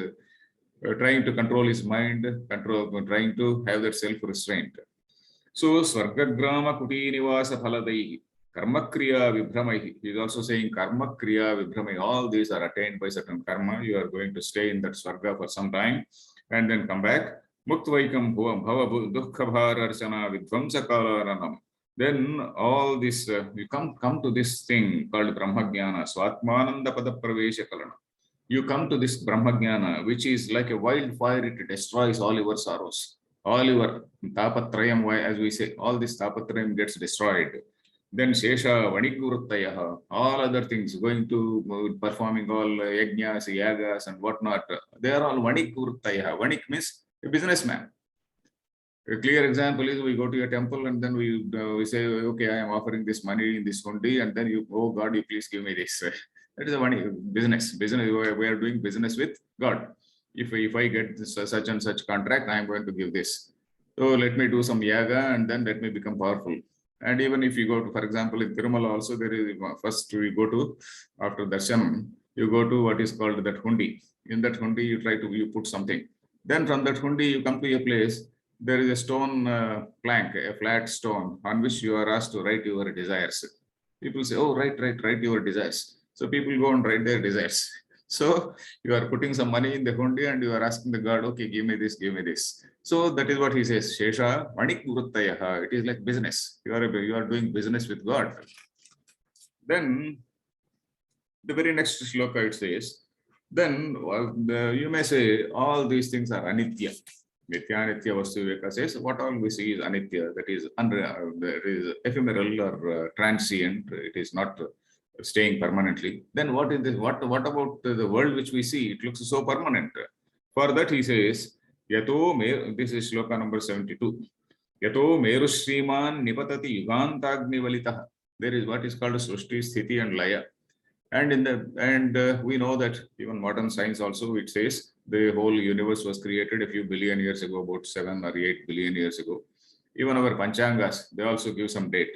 trying to control his mind, trying to have that self-restraint. So Swargagrama Kuti Nivasa Phaladaihi, Karma Kriya Vibhramaihi. He is also saying Karma Kriya Vibhramaihi. All these are attained by certain karma. You are going to stay in that Swarga for some time and then come back. Muktvaikam Bhava Dukkha Bhararchana Vidvamsakalaranam. Then all this, you come to this thing called Brahmajnana, Swatmananda Padapravesha Kalana. You come to this Brahmajnana, which is like a wildfire, it destroys all your sorrows. All your tapatrayam, as we say, all this tapatrayam gets destroyed. Then Shesha, Vanikvruttayaha, all other things, going to performing all yajnas, yagas and whatnot, they are all Vanikvruttayaha. Vanik means a businessman. A clear example is we go to a temple and then we say, okay, I am offering this money in this hundi, and then you, oh God, you please give me this. That is a money business. Business. We are doing business with God. If I get this, such and such contract, I am going to give this. So let me do some yaga and then let me become powerful. And even if you go to, for example, in Tirumala also, there is first we go to, after darshanam, you go to what is called that hundi. In that hundi, you put something. Then from that hundi, you come to a place. There is a stone plank, a flat stone on which you are asked to write your desires. People say, oh, write your desires. So people go and write their desires. So you are putting some money in the hundi and you are asking the God, okay, give me this, give me this. So that is what he says, Shesha Manik Vruttayaha. It is like business. You are doing business with God. Then the very next shloka it says, then you may say all these things are anitya. Nitya Nitya Vastu Viveka says what all we see is anitya, that is ephemeral or transient. It is not staying permanently. Then what is this? What about the world which we see? It looks so permanent. For that he says, Yato me, this is shloka number 72. Yato Meru Shriman Nipatati Yugantagni Valitaha. There is what is called Srushti, Sthiti and Laya. And we know that even modern science also, it says the whole universe was created a few billion years ago, about 7 or 8 billion years ago. Even our Panchangas, they also give some date,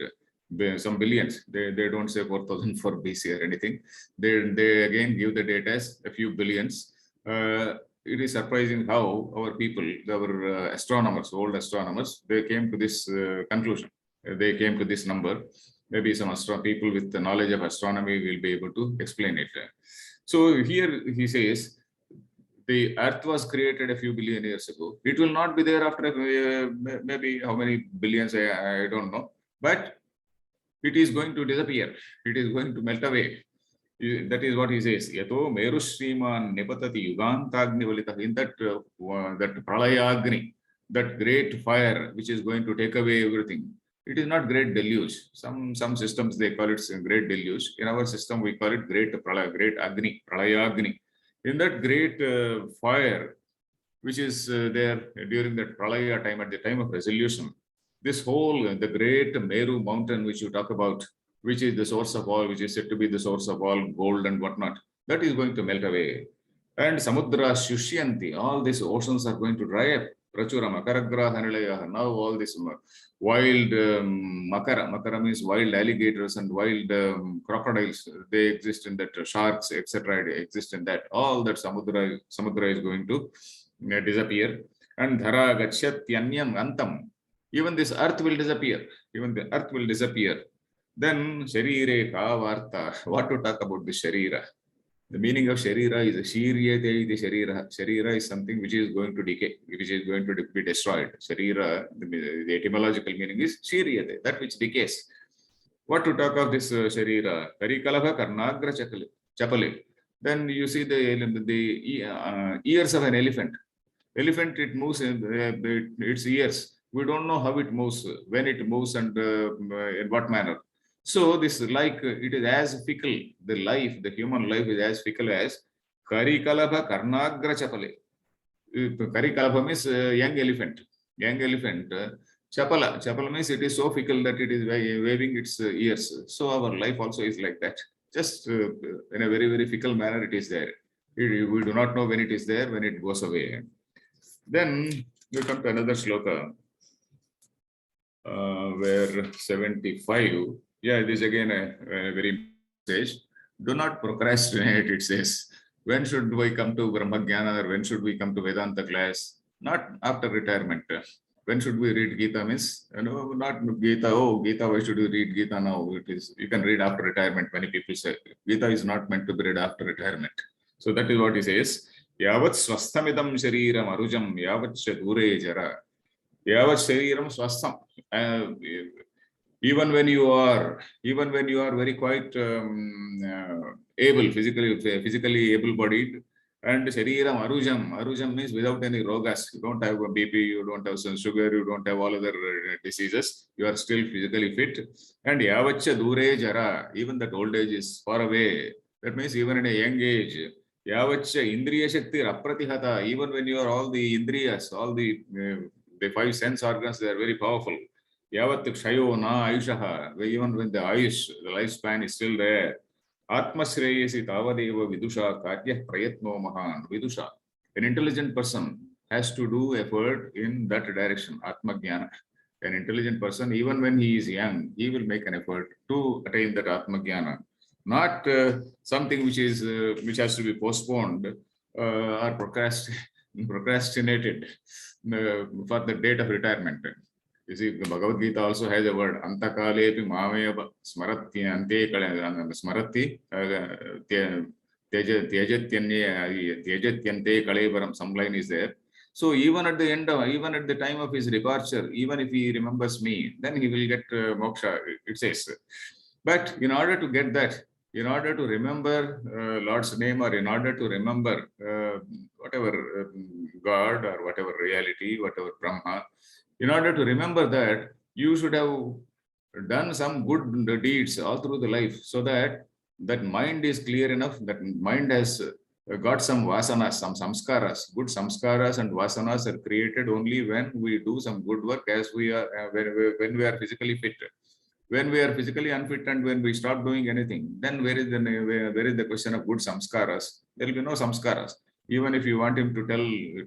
some billions. They don't say 4004 BC or anything. They again give the date as a few billions. It is surprising how our people, our astronomers, old astronomers, they came to this conclusion. They came to this number. Maybe some people with the knowledge of astronomy will be able to explain it. So here he says, the earth was created a few billion years ago. It will not be there after maybe how many billions, I don't know. But it is going to disappear. It is going to melt away. That is what he says. Yato meru Sriman nepatati yugantagnivalita. In that, that pralayagni, that great fire which is going to take away everything. It is not great deluge. Some systems they call it great deluge. In our system we call it great pralaya, great agni, pralayagni. In that great fire, which is there during that pralaya time, at the time of resolution, this whole, the great Meru mountain which you talk about, which is the source of all, which is said to be the source of all gold and whatnot, that is going to melt away. And Samudra Shushyanti, all these oceans are going to dry up. Prachura Makaragra Hanilaya. Now all this wild Makara means wild alligators and wild crocodiles, they exist in that, sharks, etc. exist in that. All that Samudra is going to disappear. And Dhara Gachatyanyam Antam. Even this earth will disappear. Even the earth will disappear. Then Sharire Ka Varta. What to talk about the Sharira? The meaning of Sharira is Shiryate iti Sharira. Sharira is something which is going to decay, which is going to be destroyed. Sharira, the etymological meaning is Shiryate, that which decays. What to talk of this Sharira? Karikalabha Karnagra Chapale. Then you see the ears of an elephant. Elephant, it moves in its ears. We don't know how it moves, when it moves, and in what manner. So this, like, it is as fickle, the life, the human life is as fickle as Karikalabha Karnagra Chapale. Karikalabha means young elephant. Young elephant. Chapala means it is so fickle that it is waving its ears. So our life also is like that. Just in a very, very fickle manner it is there. We do not know when it is there, when it goes away. Then we come to another shloka, where 75. Yeah, it is again a very message. Do not procrastinate, it says. When should we come to Brahma Jnana, or when should we come to Vedanta class? Not after retirement. When should we read Gita means, not Gita, oh, Gita, why should you read Gita now? It is, you can read after retirement. Many people say Gita is not meant to be read after retirement. So that is what he says. Yavat swasthamidam shariram arujam yavat dure jara. Yavat shariram swastham. Even when you are very quite able, physically able-bodied, and shariram arujam means without any rogas. You don't have a BP, you don't have some sugar, you don't have all other diseases. You are still physically fit. And yavacha dure jara, even that old age is far away. That means even in a young age, yavacha indriya shakti apratihata, even when you are all the indriyas, all the 5 sense organs, they are very powerful. Yavat kshayo na ayushaha, even when the ayush, the lifespan is still there. Atma shreyasi tavadeva vidusha karya prayatno mahan. Vidusha, an intelligent person has to do effort in that direction, Atma Jnana. An intelligent person, even when he is young, he will make an effort to attain that Atma Jnana. Not something which has to be postponed or procrastinated for the date of retirement. You see, the Bhagavad Gita also has a word, Antakalepi Mameva Smarati Ante Smarati Tyajatyante Kalevaram. Some line is there. So even at the end of, even at the time of his departure, even if he remembers me, then he will get moksha, it says. But in order to get that, in order to remember Lord's name, or in order to remember whatever God or whatever reality, whatever Brahma, in order to remember that, you should have done some good deeds all through the life, so that that mind is clear enough, that mind has got some vasanas, some samskaras. Good samskaras and vasanas are created only when we do some good work, as we are when we are physically fit. When we are physically unfit and when we stop doing anything, then where is the question of good samskaras? There will be no samskaras. Even if you want him to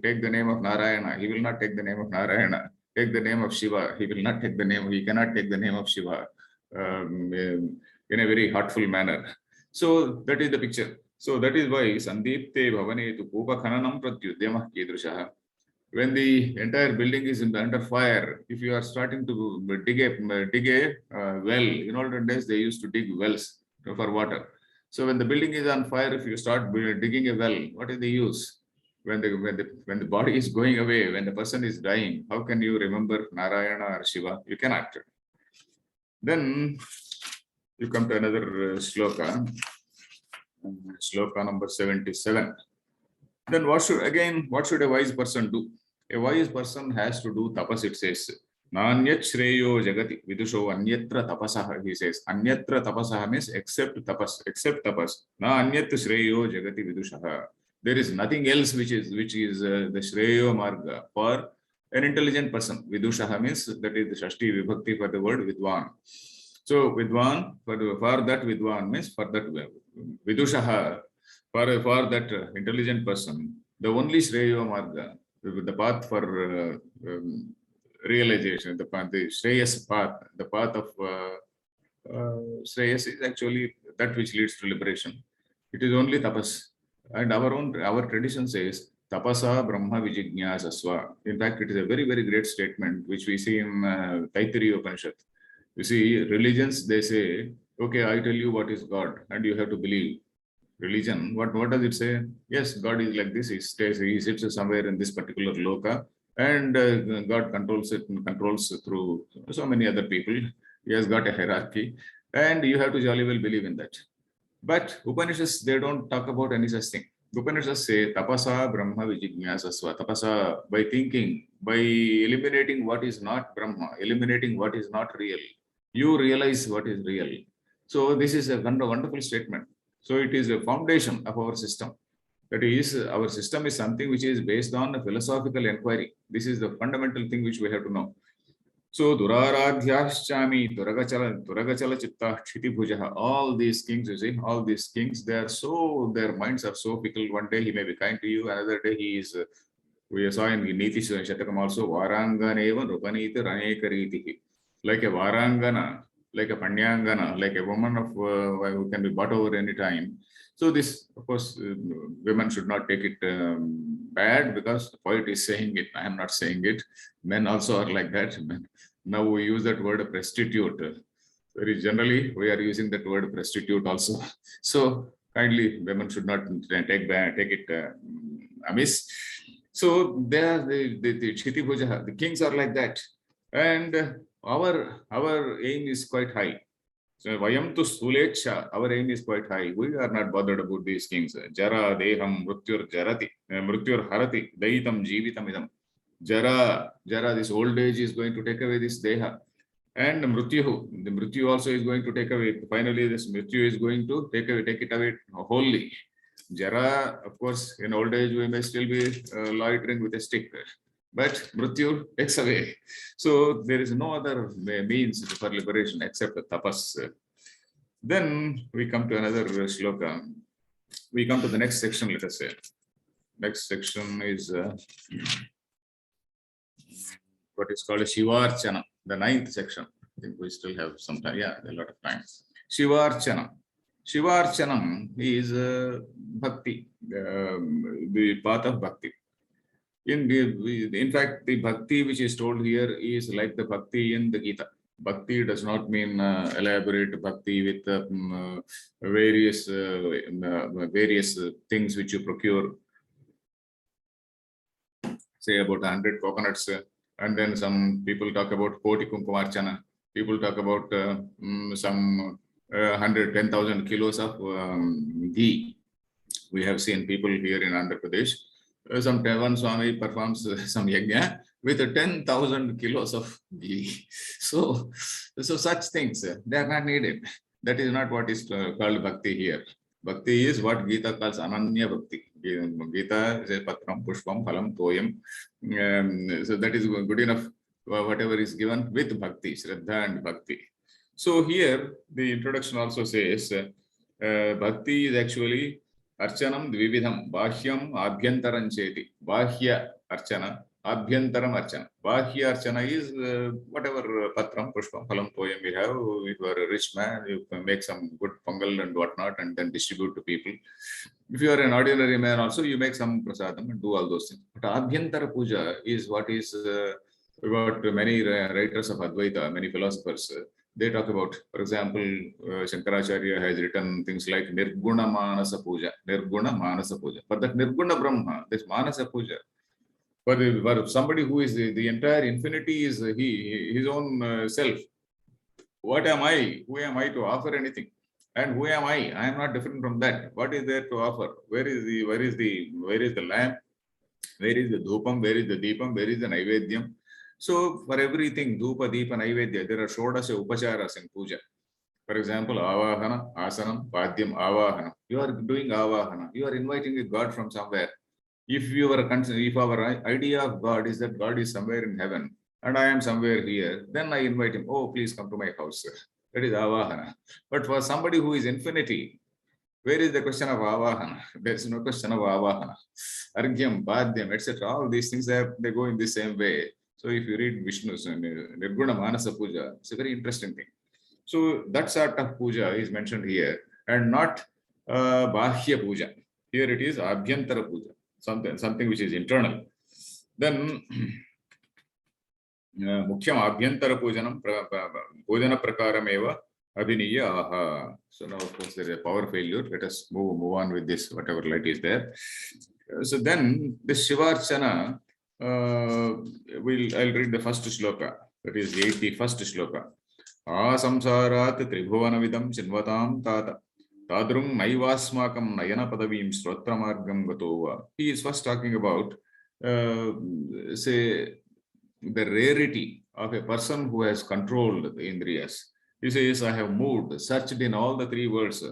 take the name of Narayana, he will not take the name of Narayana. Take the name of Shiva, he will not take the name, he cannot take the name of Shiva in a very heartful manner. So that is the picture. So that is why Sandipte Bhavane tu Pupa Khananam Pratyudyamah Kidrushaha. when the entire building is under fire, if you are starting to dig a well, in olden days they used to dig wells for water. So when the building is on fire, if you start digging a well, what is the use? When the body is going away, when the person is dying, how can you remember Narayana or Shiva? You cannot. Then you come to another sloka number 77. Then what should a wise person do? A wise person has to do tapas, it says. Nanyat shreyo jagati vidusho anyatra tapasah, he says. Anyatra tapasah means except tapas. Na anyat shreyo jagati vidushaha. There is nothing else which is the shreyo marga for an intelligent person. Vidushaha means that is the Shashti Vibhakti for the word vidwan. So vidwan, for that vidwan means for that vidushaha, for that intelligent person, the only shreyo marga, the path for realization, the shreyas path, the path of shreyas is actually that which leads to liberation. It is only tapas. And our tradition says tapasa brahma vijignyasasva. In fact, it is a very, very great statement which we see in Taittiriya Upanishad. You see, religions, they say, okay, I tell you what is God, and you have to believe. Religion, what does it say? Yes, God is like this. He sits somewhere in this particular loka, and God controls through so many other people. He has got a hierarchy, and you have to jolly well believe in that. But Upanishads, they don't talk about any such thing. Upanishads say tapasa brahma vijignyasasva. Tapasa, by thinking, by eliminating what is not Brahma, eliminating what is not real, you realize what is real. So this is a wonderful statement. So it is a foundation of our system. That is, our system is something which is based on a philosophical inquiry. This is the fundamental thing which we have to know. So Duraradhyashchami, Duragachala Chitta, Kshiti Bhujaha, all these kings, you see, all these kings, their minds are so fickle. One day he may be kind to you, another day he is, we saw in Niti Shatakam also, Varanganeva Rupaniti Ranekariti. Like a Varangana, like a Panyangana, like a woman of who can be bought over any time. So this, of course, women should not take it bad because the poet is saying it. I am not saying it. Men also are like that. Now we use that word prostitute. Very generally, we are using that word prostitute also. So kindly, women should not take it amiss. So they are the Kshiti Bhuja, the kings are like that. And our aim is quite high. So Vayam tu Sulecha, our aim is quite high. We are not bothered about these things. Jara, Deham, Mrutyur Jarati, Mrutyur Harati, Daitam, Jivitam Idam. Jara, this old age is going to take away this Deha. And Mrityu, the Mrityu also is going to take away. Finally, this Mrityu is going to take it away wholly. Jara, of course, in old age, we may still be loitering with a stick. But Mrityu takes away. So there is no other means for liberation except tapas. Then we come to another shloka. We come to the next section, let us say. Next section is what is called a Shivarchana, the 9th section. I think we still have some time. Yeah, a lot of time. Shivarchana. Shivarchanam is bhakti, the path of bhakti. In fact, the bhakti which is told here is like the bhakti in the Gita. Bhakti does not mean elaborate bhakti with various things which you procure. Say about 100 coconuts, and then some people talk about Koti Kumkumarchana. People talk about some 110,000 kilos of ghee. We have seen people here in Andhra Pradesh. Some Tevan Swami performs some yajna with 10,000 kilos of ghee. So such things, they are not needed. That is not what is called bhakti here. Bhakti is what Gita calls ananya bhakti. Gita is patram, pushpam, phalam, toyam. So that is good enough, whatever is given with bhakti, shraddha and bhakti. So here the introduction also says bhakti is actually Archanam Dvividham, Bahyam Abhyantaram Cheti. Bahya Archana, Abhyantaram Archana. Bahya Archana is whatever Patram, Pushpam, Phalam, poem you have. If you are a rich man, you can make some good pongal and whatnot and then distribute to people. If you are an ordinary man also, you make some prasadam and do all those things. But Abhyantara Puja is what is what many writers of Advaita, many philosophers, they talk about. For example, Shankaracharya has written things like Nirguna Manasa Puja. Nirguna Manasa Puja. For that Nirguna Brahma, this Manasa Puja, for somebody who is the entire infinity is his own self. What am I? Who am I to offer anything? And who am I? I am not different from that. What is there to offer? Where is the lamp? Where is the dhupam? Where is the deepam? Where is the naivedyam? So for everything, dhupa, deepa, naivedya, there are shodasha upacharas in puja. For example, avahana, asanam, padyam, avahana. You are doing avahana. You are inviting a God from somewhere. If our idea of God is that God is somewhere in heaven and I am somewhere here, then I invite him. Oh, please come to my house. That is avahana. But for somebody who is infinity, where is the question of avahana? There is no question of avahana. Argyam, Bhadyam, etc. All these things they go in the same way. So if you read Vishnu's Nirguna Manasa Puja, it's a very interesting thing. So that sort of puja is mentioned here and not Bahya Puja. Here it is Abhyantara Puja, something which is internal. Then Mukhyam Abhyantara Pujanam Pujana Prakarameva Abhiniya Aha. So now of course there is a power failure. Let us move on with this, whatever light is there. So then this Shivarchana, I'll read the first shloka, that is 81st shloka. Asamsarat tribhuvanavidam chinvatam tata tadrum naivasmakam nayana padavim srotramargam gatova. He is first talking about say the rarity of a person who has controlled the indriyas. He says, I have moved, searched in all the three worlds.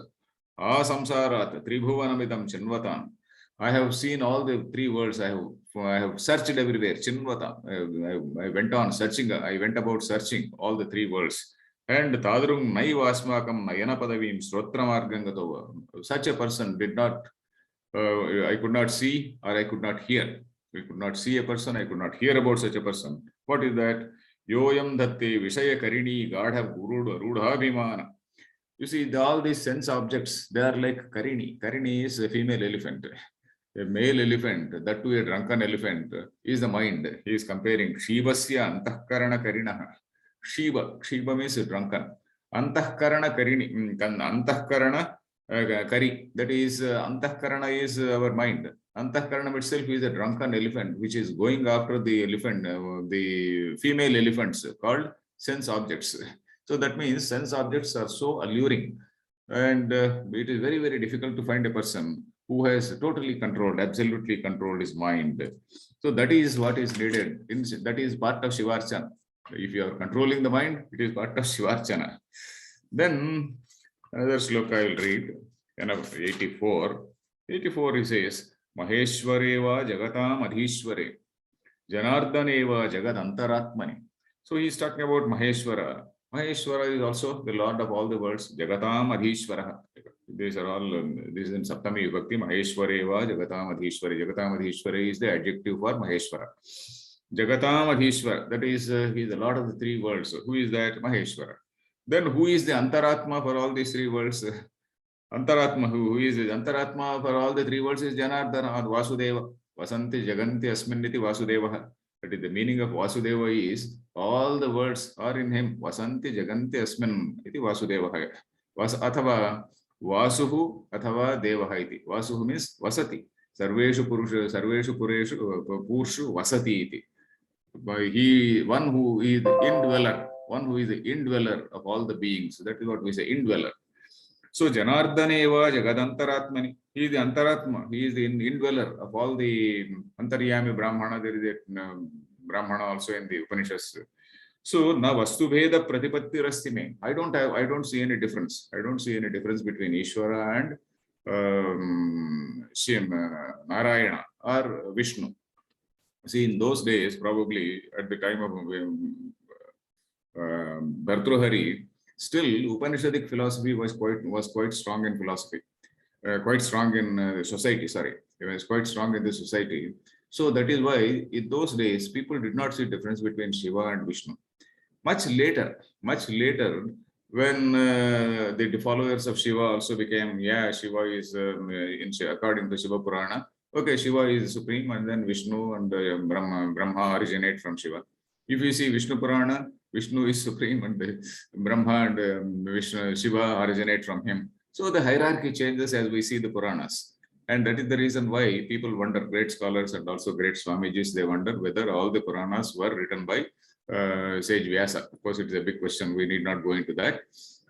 Asamsarat tribhuvanamidam chinvatam. I have seen all the three worlds. I have searched everywhere. Chinvatam. I went on searching. I went about searching all the three worlds. And tadrum naivasmakam nayana padavim srotramargam gatova. Such a person did not, I could not see or I could not hear. We could not see a person, I could not hear about such a person. What is that? Yoyam dhatte vishaya karini gadha rudha. You see, all these sense objects, they are like karini. Karini is a female elephant. A male elephant, that too a drunken elephant, is the mind. He is comparing Shivasya antahkarana karinaha. Shiva means drunken. Antahkarana karini, antahkarana kari. That is, antahkarana is our mind. Antahkarana itself is a drunken elephant, which is going after the elephant, the female elephants called sense objects. So that means sense objects are so alluring, and it is very, very difficult to find a person who has totally controlled, absolutely controlled his mind. So that is what is needed. That is part of Shivarchana. If you are controlling the mind, it is part of Shivarchana. Then another sloka I will read, 84. 84 he says, Maheshwareva Jagatam Adhishware Janardaneva Jagad Antaratmani. So he is talking about Maheshwara. Maheshwara is also the Lord of all the worlds. Jagatam Adhishwara. These are all, this is in Saptami Vibhakti. Maheshwareva Jagatam Adhishware. Jagatam Adhishware is the adjective for Maheshwara. Jagatam Adhishwara, that is, he is the Lord of the three worlds. Who is that? Maheshwara. Then who is the Antaratma for all these three worlds? Antaratma, who is the Antaratma for all the three worlds is Janardana or Vasudeva. Vasanti Jaganti Asminniti Vasudeva. That is the meaning of Vasudeva is all the words are in him. Vasanti Jaganti Asmin iti Vasudeva. Athava Vasuhu Athava Devaha iti. Vasuhu means Vasati. Sarveshu Purshu Vasati iti. One who is the indweller. One who is the indweller of all the beings. That is what we say, indweller. So Janardaneva Jagadantaratmani. He is the Antaratma. He is the indweller of all the Antaryami Brahmana. There is a Brahmana also in the Upanishads. So na Vastu Veda Pratipatti Rastime. I don't see any difference. I don't see any difference between Ishvara and Narayana or Vishnu. See, in those days, probably at the time of Bhartrihari, still Upanishadic philosophy was quite strong in philosophy, quite strong in society. Sorry, it was quite strong in the society. So that is why in those days, people did not see difference between Shiva and Vishnu. Much later, when the followers of Shiva also became, Shiva is, according to Shiva Purana, okay, Shiva is supreme, and then Vishnu and Brahma originate from Shiva. If you see Vishnu Purana, Vishnu is supreme, and Brahma and Shiva originate from him. So the hierarchy changes as we see the Puranas. And that is the reason why people wonder, great scholars and also great Swamijis, they wonder whether all the Puranas were written by sage Vyasa. Of course, it is a big question. We need not go into that.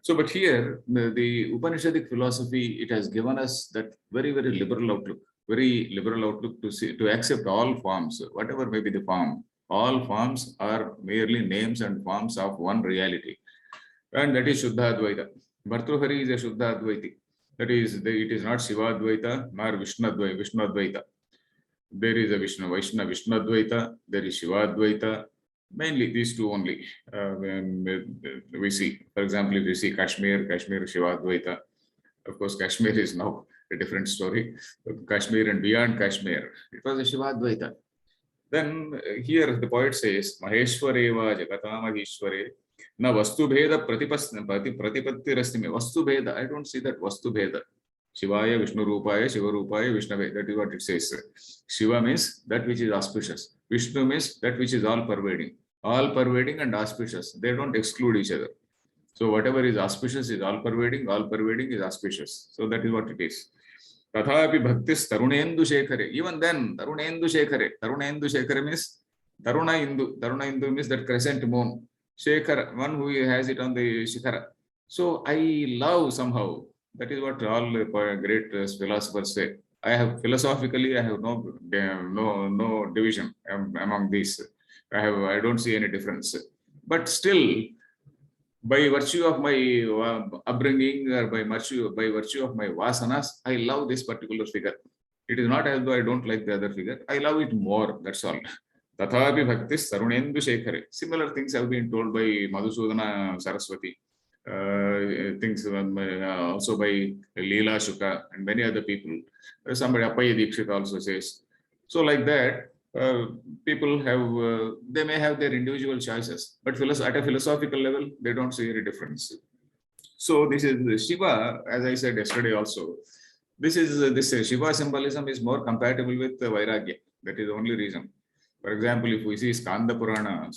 So, but here, the Upanishadic philosophy, it has given us that very, very liberal outlook to accept all forms, whatever may be the form. All forms are merely names and forms of one reality. And that is Shuddha Advaita. Bhartrihari is a Shuddha Advaiti. That is, it is not Shiva Advaita nor Vishnu Advaita. There is a Vishnu Advaita, there is Shiva Advaita. Mainly these two only we see. For example, if you see Kashmir Shiva Advaita. Of course, Kashmir is now a different story. Kashmir and beyond Kashmir, it was a Shiva Advaita. Then here the poet says, Maheshwareva Jagatamaheshware na Vastu Bheda Pratipattirastime. Vastu Bheda, I don't see that Vastu Bheda. Shivaya, Vishnu Rupaya, Shiva Rupaya, Vishnave. That is what it says. Shiva means that which is auspicious. Vishnu means that which is all-pervading. All-pervading and auspicious. They don't exclude each other. So whatever is auspicious is all-pervading is auspicious. So that is what it is. Tathapi Bhaktis Tarunendu Shekhare. Even then, Tarunendu Shekhare means Taruna Indu means that crescent moon. Shekhar, one who has it on the Shikhara. So I love somehow. That is what all great philosophers say. I have no division among these. I don't see any difference. But still, by virtue of my upbringing or by virtue of my vasanas, I love this particular figure. It is not as though I don't like the other figure. I love it more. That's all. Tathapi Bhaktis Tarunendu Shekhare. Similar things have been told by Madhusudana Saraswati. Things also by Leela Shuka and many other people. Somebody Appaya Dikshit also says. So like that, people have, they may have their individual choices, but at a philosophical level, they don't see any difference. So this is Shiva, as I said yesterday also. This Shiva symbolism is more compatible with Vairagya. That is the only reason. For example, if we see Skanda Purana,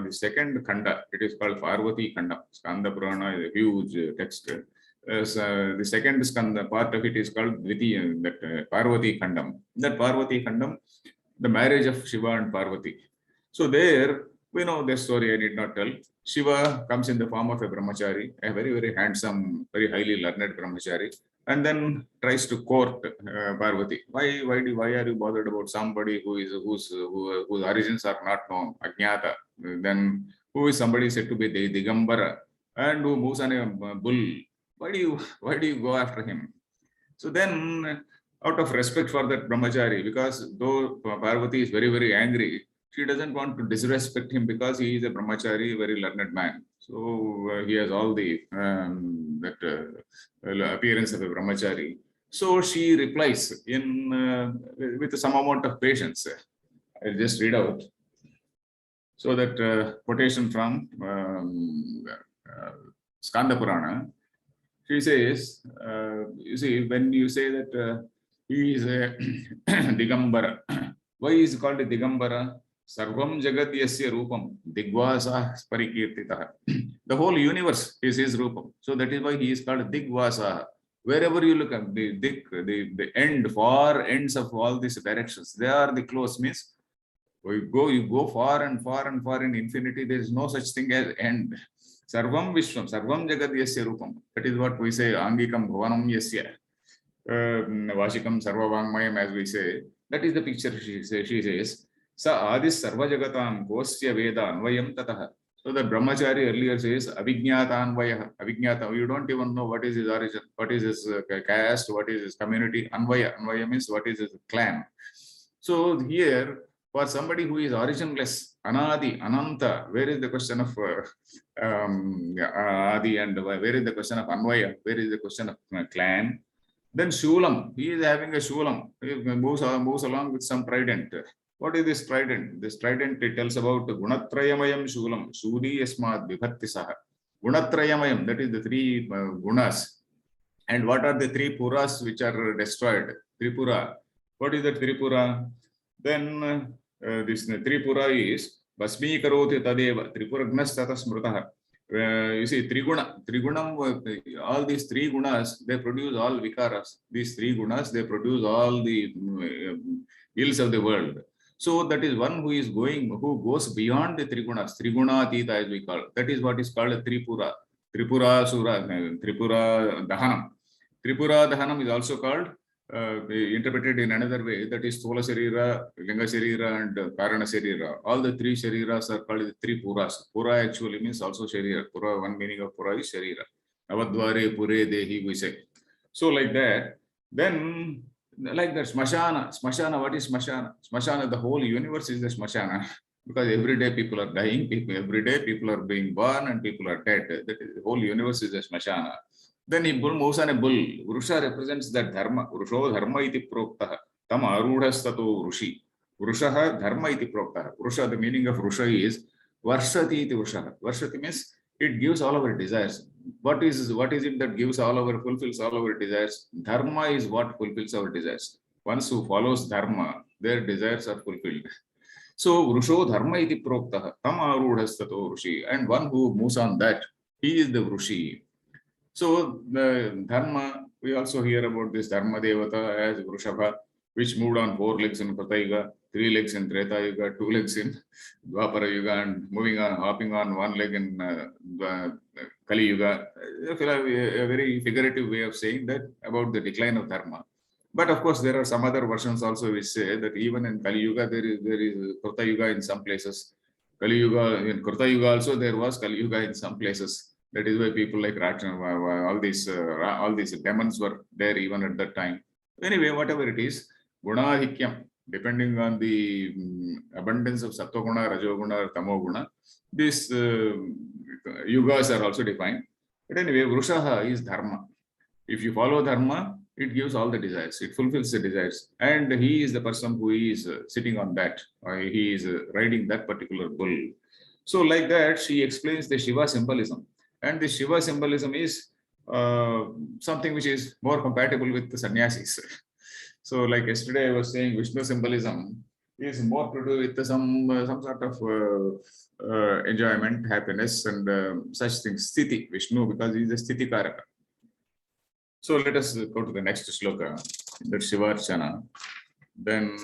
the second Khanda, it is called Parvati Khanda. Skanda Purana is a huge text. The second Skanda part of it is called Dvitiya, that Parvati Khandam. That Parvati Khandam, the marriage of Shiva and Parvati. So there, we know the story, I need not tell. Shiva comes in the form of a brahmachari, a very, very handsome, very highly learned brahmachari, and then tries to court Parvati. Why are you bothered about somebody whose origins are not known, Ajnata? Then who is somebody said to be the Digambara and who moves on a bull? Why do you go after him? So then, out of respect for that brahmachari, because though Parvati is very, very angry, she doesn't want to disrespect him because he is a brahmachari, very learned man. So he has all the appearance of a brahmachari. So she replies with some amount of patience. I'll just read out. So that quotation from Skanda Purana. She says, you see, when you say that he is a Digambara, why is he called a Digambara? Sarvam Jagat Yasya Rupam Digvasa Parikirtita. The whole universe is his Rupam. So that is why he is called Digvasa. Wherever you look at the end, far ends of all these directions, they are the close, means you go far and far and far in infinity. There is no such thing as end. Sarvam Vishwam, Sarvam Jagat Yasya Rupam. That is what we say, Angikam Bhavanam Yasya. Vashikam Sarvavangmayam, as we say. That is the picture she says. Sa Adis Sarva Jagatam Gosya Veda Anvayam Tataha. So the brahmachari earlier says Avijñata Anvaya. Avijñata, you don't even know what is his origin, what is his caste, what is his community. Anvaya means what is his clan. So here, for somebody who is originless, Anadi, Ananta, where is the question of Adi, and where is the question of Anvaya? Where is the question of clan? Then Shulam, he is having a Shulam. He moves along with some trident. What is this trident? This trident, it tells about Gunatrayamayam Shulam, Shuri Yasmad Vibhattisaha. Gunatrayamayam, that is the three gunas. And what are the three puras which are destroyed? Tripura. What is the Tripura? Then this Tripura is Basmi Karoti Tadeva, Tripuragnas Tata Smrutaha. You see, Trigunam, all these three gunas, they produce all vikaras. These three gunas, they produce all the ills of the world. So that is one who goes beyond the Trigunas, Triguna-atita as we call. That is what is called a Tripura. Tripura Sura, Tripura Dahanam. Tripura Dahanam is also called, interpreted in another way, that is Thola Sharira, Linga Sharira, and Karana Sharira. All the three Shariras are called the three Puras. Pura actually means also Sharira. Pura, one meaning of Pura is Sharira. Avadware, Pure, Dehi, we say. So like that, then like that, Smashana, what is Smashana? Smashana, the whole universe is the Smashana. Because every day people are dying, every day people are being born and people are dead. That is, the whole universe is a Smashana. Then he moves on a bull. Vrusha represents that dharma. Vrusho dharma iti proktaha. Tam arudhastato vrushi. Vrushaha dharma iti proktaha. Vrusha, the meaning of vrusha is varshati iti vrushaha. Varshati means it gives all our desires. What is it that gives fulfills all our desires? Dharma is what fulfills our desires. Ones who follows dharma, their desires are fulfilled. So vrusho dharma iti proktaha. Tam arudhastato vrushi. And one who moves on that, he is the vrushi. So the dharma, we also hear about this dharma devata as Vrushabha, which moved on 4 legs in Krita Yuga, 3 legs in Treta Yuga, 2 legs in Dwapara Yuga, and hopping on 1 leg in Kali Yuga. A very figurative way of saying that about the decline of dharma. But of course, there are some other versions also which say that even in Kali Yuga, there is Krita Yuga in some places. Kali Yuga, in Krita Yuga also there was Kali Yuga in some places. That is why people like all these demons were there even at that time. Anyway, whatever it is, Gunahikyam, depending on the abundance of Sattva-guna, Rajoguna, or Tamo-guna, these yugas are also defined. But anyway, Vrushaha is dharma. If you follow dharma, it gives all the desires. It fulfills the desires. And he is the person who is sitting on that. He is riding that particular bull. So like that, she explains the Shiva symbolism. And the Shiva symbolism is something which is more compatible with the sannyasis. So like yesterday I was saying, Vishnu symbolism is more to do with some sort of enjoyment, happiness, and such things. Sthiti, Vishnu, because he is a Sthiti Karaka. So let us go to the next shloka, that's Shivarchana. Then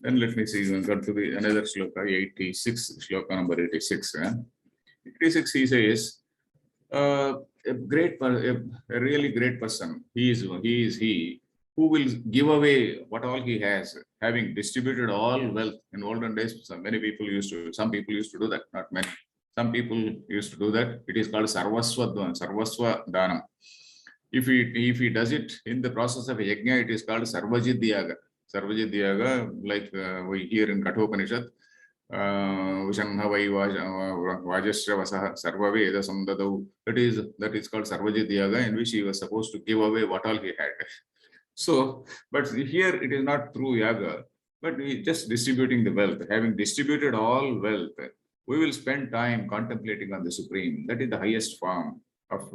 let me see, we'll go to another shloka, 86, shloka number 86. 86, he says, a really great person, he is he who will give away what all he has, having distributed all wealth. In olden days, some people used to do that, not many. Some people used to do that. It is called Sarvasva Dhanam. If he does it in the process of a yajna, it is called Sarvajit Yaga. Sarvajit Yaga, like we hear in Kathopanishad, Vishanhavai Vajashravasaha Sarvaveda Samdadau. That is called Sarvajit Yaga, in which he was supposed to give away what all he had. So, but here it is not through yaga, but we just distributing the wealth. Having distributed all wealth, we will spend time contemplating on the Supreme. That is the highest form of,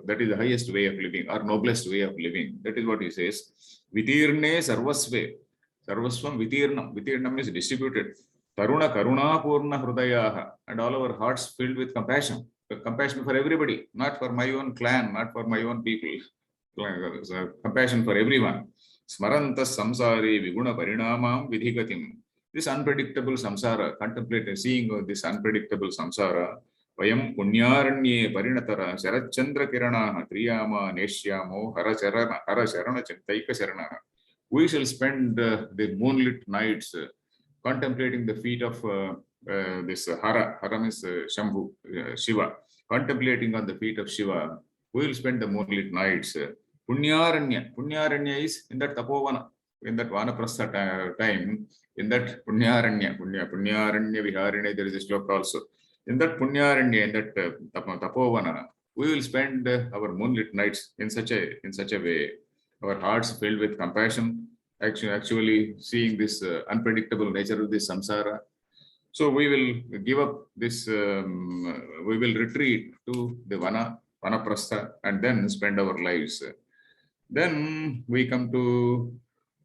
that is the highest way of living, or noblest way of living. That is what he says. Vitirne sarvasve. Sarvasvam vitirnam. Vitirnam is distributed. Taruna karuna purna hrudayaha. And all our hearts filled with compassion. Compassion for everybody, not for my own clan, not for my own people. Compassion for everyone. Smarantas samsari viguna parinamam vidhigatim. This unpredictable samsara, contemplate seeing this unpredictable samsara. Vayam punyaranye parinatara sharachandra kirana triyama neshyamo harasharana chintaika sharana. We shall spend the moonlit nights contemplating the feet of this Hara. Hara means Shambhu, Shiva. Contemplating on the feet of Shiva. We will spend the moonlit nights. Punyaranya. Punyaranya is in that Tapovana, in that Vanaprastha time, in that Punyaranya Viharine, there is a shloka also. In that Punyaranya, in that Tapovana, we will spend our moonlit nights in such a way, our hearts filled with compassion, actually seeing this unpredictable nature of this samsara. So we will give up this, we will retreat to the vanaprastha, and then spend our lives. Then we come to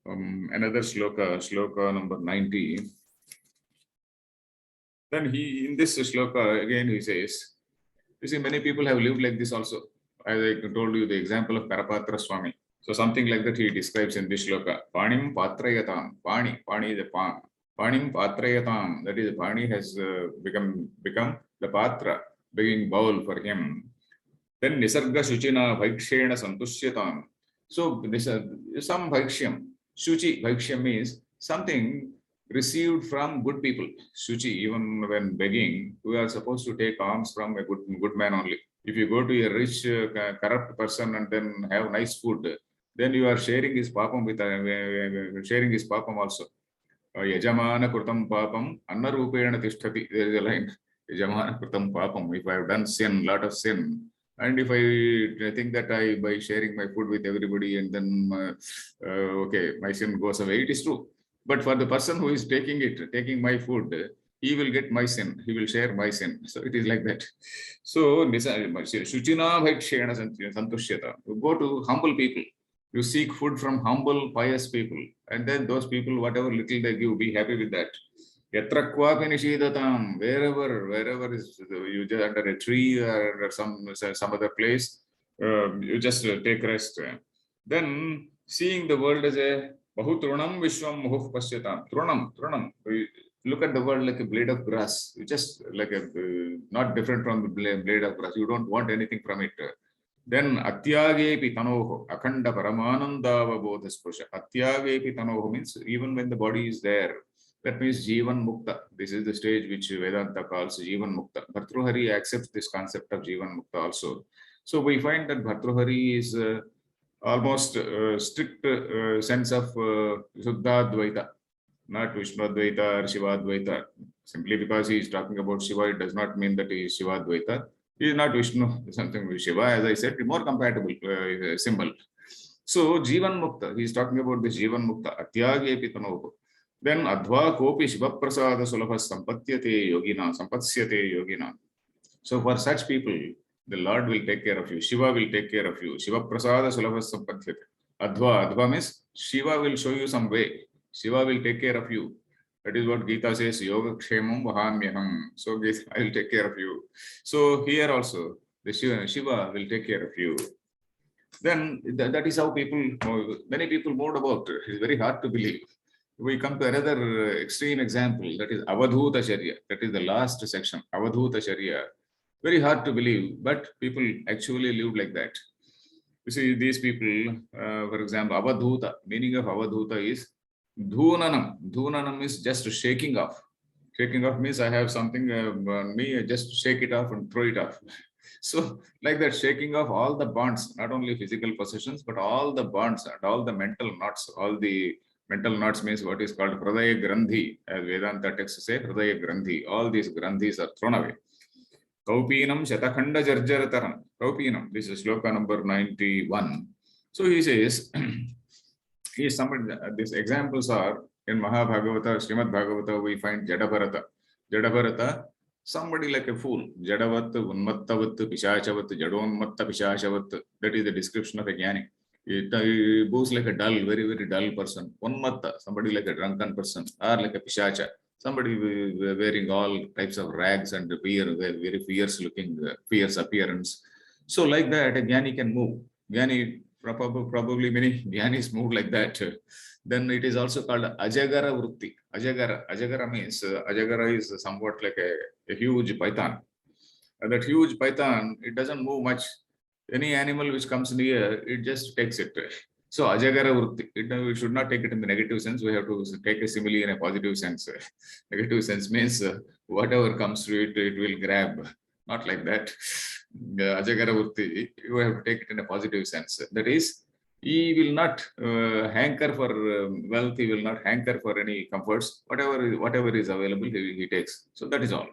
another sloka number 90. Then in this sloka, again he says, you see, many people have lived like this also. As I told you, the example of Karapatra Swami. So something like that he describes in this shloka. Panim patrayatam. Pani is a palm. Panim patrayatam. That is, Pani has become the patra, being bowl for him. Then nisarga shuchina bhaikshena santushyatam. So this some bhaikshyam. Shuchi, bhaikshyam means something received from good people. Shuchi, even when begging, we are supposed to take alms from a good man only. If you go to a rich, corrupt person and then have nice food, then you are sharing his papam with sharing his papam also. Yajamana krutam papam anna rupena tishtati. There is a line. Yajamana krutam papam. If I have done sin, lot of sin, and if I think that by sharing my food with everybody and then okay, my sin goes away, it is true. But for the person who is taking my food, he will get my sin. He will share my sin. So it is like that. So Shuchina Bhaikshena Santushyata. You go to humble people. You seek food from humble, pious people. And then those people, whatever little they give, be happy with that. Yatra Kwapi Nishidatam. Wherever is you just under a tree or some other place, you just take rest. Then seeing the world as a Bahutrunam Vishwam Muhuf Pasyatam. Trunam. Look at the world like a blade of grass. You just like a not different from the blade of grass. You don't want anything from it. Then Atyagepi Tanoho, Akhanda Paramanandava Bodhaspurusha. Atyagepi Tanoho means even when the body is there. That means Jivan Mukta. This is the stage which Vedanta calls Jivan Mukta. Bhartrihari accepts this concept of Jivan Mukta also. So we find that Bhartrihari is almost strict sense of Suddha Advaita, not Vishnu Advaita or Shiva Advaita. Simply because he is talking about Shiva, it does not mean that he is Shiva Advaita. He is not Vishnu, something with Shiva, as I said, more compatible symbol. So Jivan Mukta, he is talking about this Jivan Mukta, Atyage Pitanoho. Then Adva Kopi Shiva Prasada Sulabha Sampatyate Yogina. So for such people, the Lord will take care of you. Shiva will take care of you. Shiva Prasada Sulabha Sampatyate. Adva means Shiva will show you some way. Shiva will take care of you. That is what Gita says, Yoga Kshemam Vahamyaham. So I will take care of you. So here also, the Shiva will take care of you. Then that is how many people moved about. It is very hard to believe. We come to another extreme example, that is Avadhuta Charya. That is the last section, Avadhuta Charya. Very hard to believe, but people actually live like that. You see, these people, for example, Avadhuta, meaning of Avadhuta is Dhunanam. Dhunanam is just shaking off. Shaking off means I have something on me, I just shake it off and throw it off. So like that, shaking off all the bonds, not only physical possessions, but all the bonds and all the mental knots. All the mental knots means what is called Hridaya Grandhi, as Vedanta texts say, Hridaya Grandhi. All these Grandhis are thrown away. Kaupinam Shatakhanda Jarjarataram. Kaupinam, this is sloka number 91. So he says, these examples are in Mahabhagavata, Srimad Bhagavata, we find Jadabharata. Jadabharata, somebody like a fool. Jadavat, Unmattavat, Pishachavat, Jadonmatta, Pishachavat. That is the description of a jnani. It goes like a dull, very, very dull person. Unmatta, somebody like a drunken person, or like a Pishacha. Somebody wearing all types of rags and very fierce looking, fierce appearance. So like that, a jnani can move. Jnani, probably many jnanis move like that. Then it is also called Ajagara Vritti. Ajagara means, Ajagara is somewhat like a huge python. And that huge python, it doesn't move much. Any animal which comes near, it just takes it. So Ajagara Vritti, we should not take it in the negative sense. We have to take a simile in a positive sense. Negative sense means whatever comes to it, it will grab. Not like that. Ajagara Vritti, you have to take it in a positive sense. That is, he will not hanker for wealth, he will not hanker for any comforts. Whatever is available, he takes. So that is all.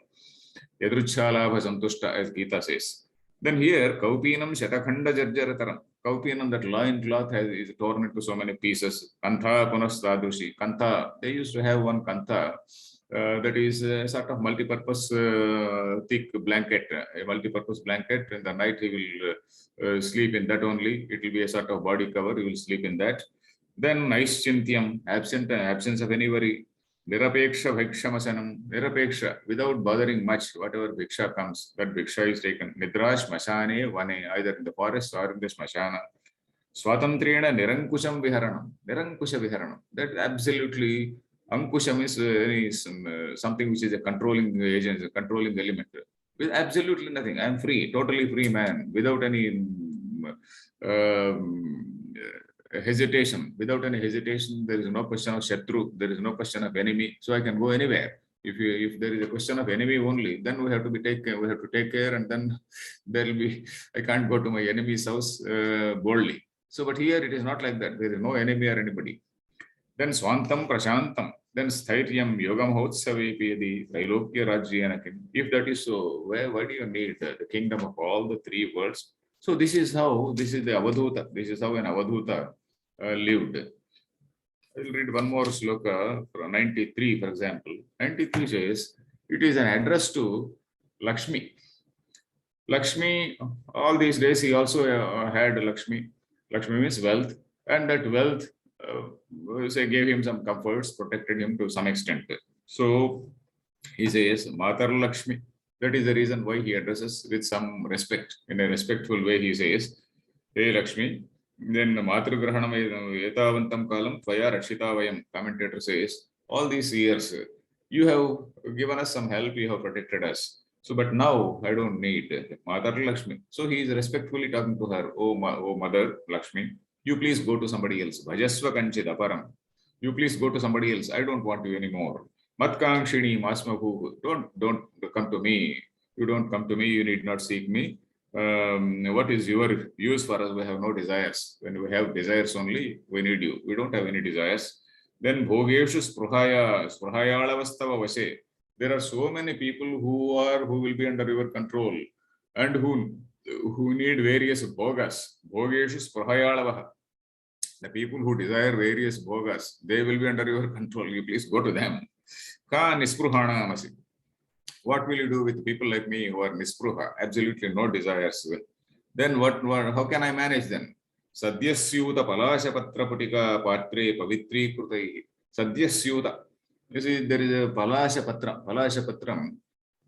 Yadruchalabha Santushta, as Gita says. Then here, Kaupinam Shatakhanda Jarjarataram. Kaupinam, that loin cloth is torn into so many pieces. Kantha Punas Sadushi. Kantha, they used to have one kantha that is a sort of multi-purpose thick blanket, a multi-purpose blanket. In the night, he will sleep in that only. It will be a sort of body cover. He will sleep in that. Then Naishchintyam, absence of any worry. Nirapeksha bhikshamasanam, nirapeksha, without bothering much, whatever bhiksha comes, that bhiksha is taken. Nidrash mashane vane, either in the forest or in the smashana. Swatantrena nirankusham viharanam, nirankusha viharanam. That absolutely, ankusham is something which is a controlling agent, a controlling element. With absolutely nothing. I am free, totally free man, without any hesitation. Without any hesitation, there is no question of shatru, there is no question of enemy, so I can go anywhere. If there is a question of enemy only, then we have to take care, and then there will be, I can't go to my enemy's house boldly. So, but here it is not like that. There is no enemy or anybody. Then Swantam Prashantam, then Stairyam Yogam Hotsavepi Trailokya Rajyanakim. If that is so, why do you need the kingdom of all the three worlds? So this is the Avadhuta. This is how an Avadhuta lived. I will read one more sloka from 93, for example. 93 says, it is an address to Lakshmi. Lakshmi, all these days he also had Lakshmi. Lakshmi means wealth, and that wealth gave him some comforts, protected him to some extent. So he says, Matar Lakshmi. That is the reason why he addresses with some respect. In a respectful way, he says, Hey Lakshmi. Then Matru Grahanam Etavantam Kalam Tvaya Rakshita Vayam. Commentator says, all these years, you have given us some help, you have protected us. So, but now I don't need Matar Lakshmi. So he is respectfully talking to her, oh Mother Lakshmi, you please go to somebody else. Bhajasva Kanchid Aparam. You please go to somebody else. I don't want you anymore. Matkangshini Masmahu. Don't come to me. You don't come to me. You need not seek me. What is your use for us? We have no desires. When we have desires only, we need you. We don't have any desires. Then Bhogeshu Sprahayala Vase. There are so many people who will be under your control and who need various bhogas. Bhogeshu Sprahayalavaha. The people who desire various bhogas, they will be under your control. You please go to them. Ka nispruhana masi. What will you do with people like me who are nispruha, absolutely no desires? Then how can I manage them? Sadhyasyuta palasha patra putika patre pavitri krutai. Sadhyasyuta. You see, there is a palasha patra. Palasha patram.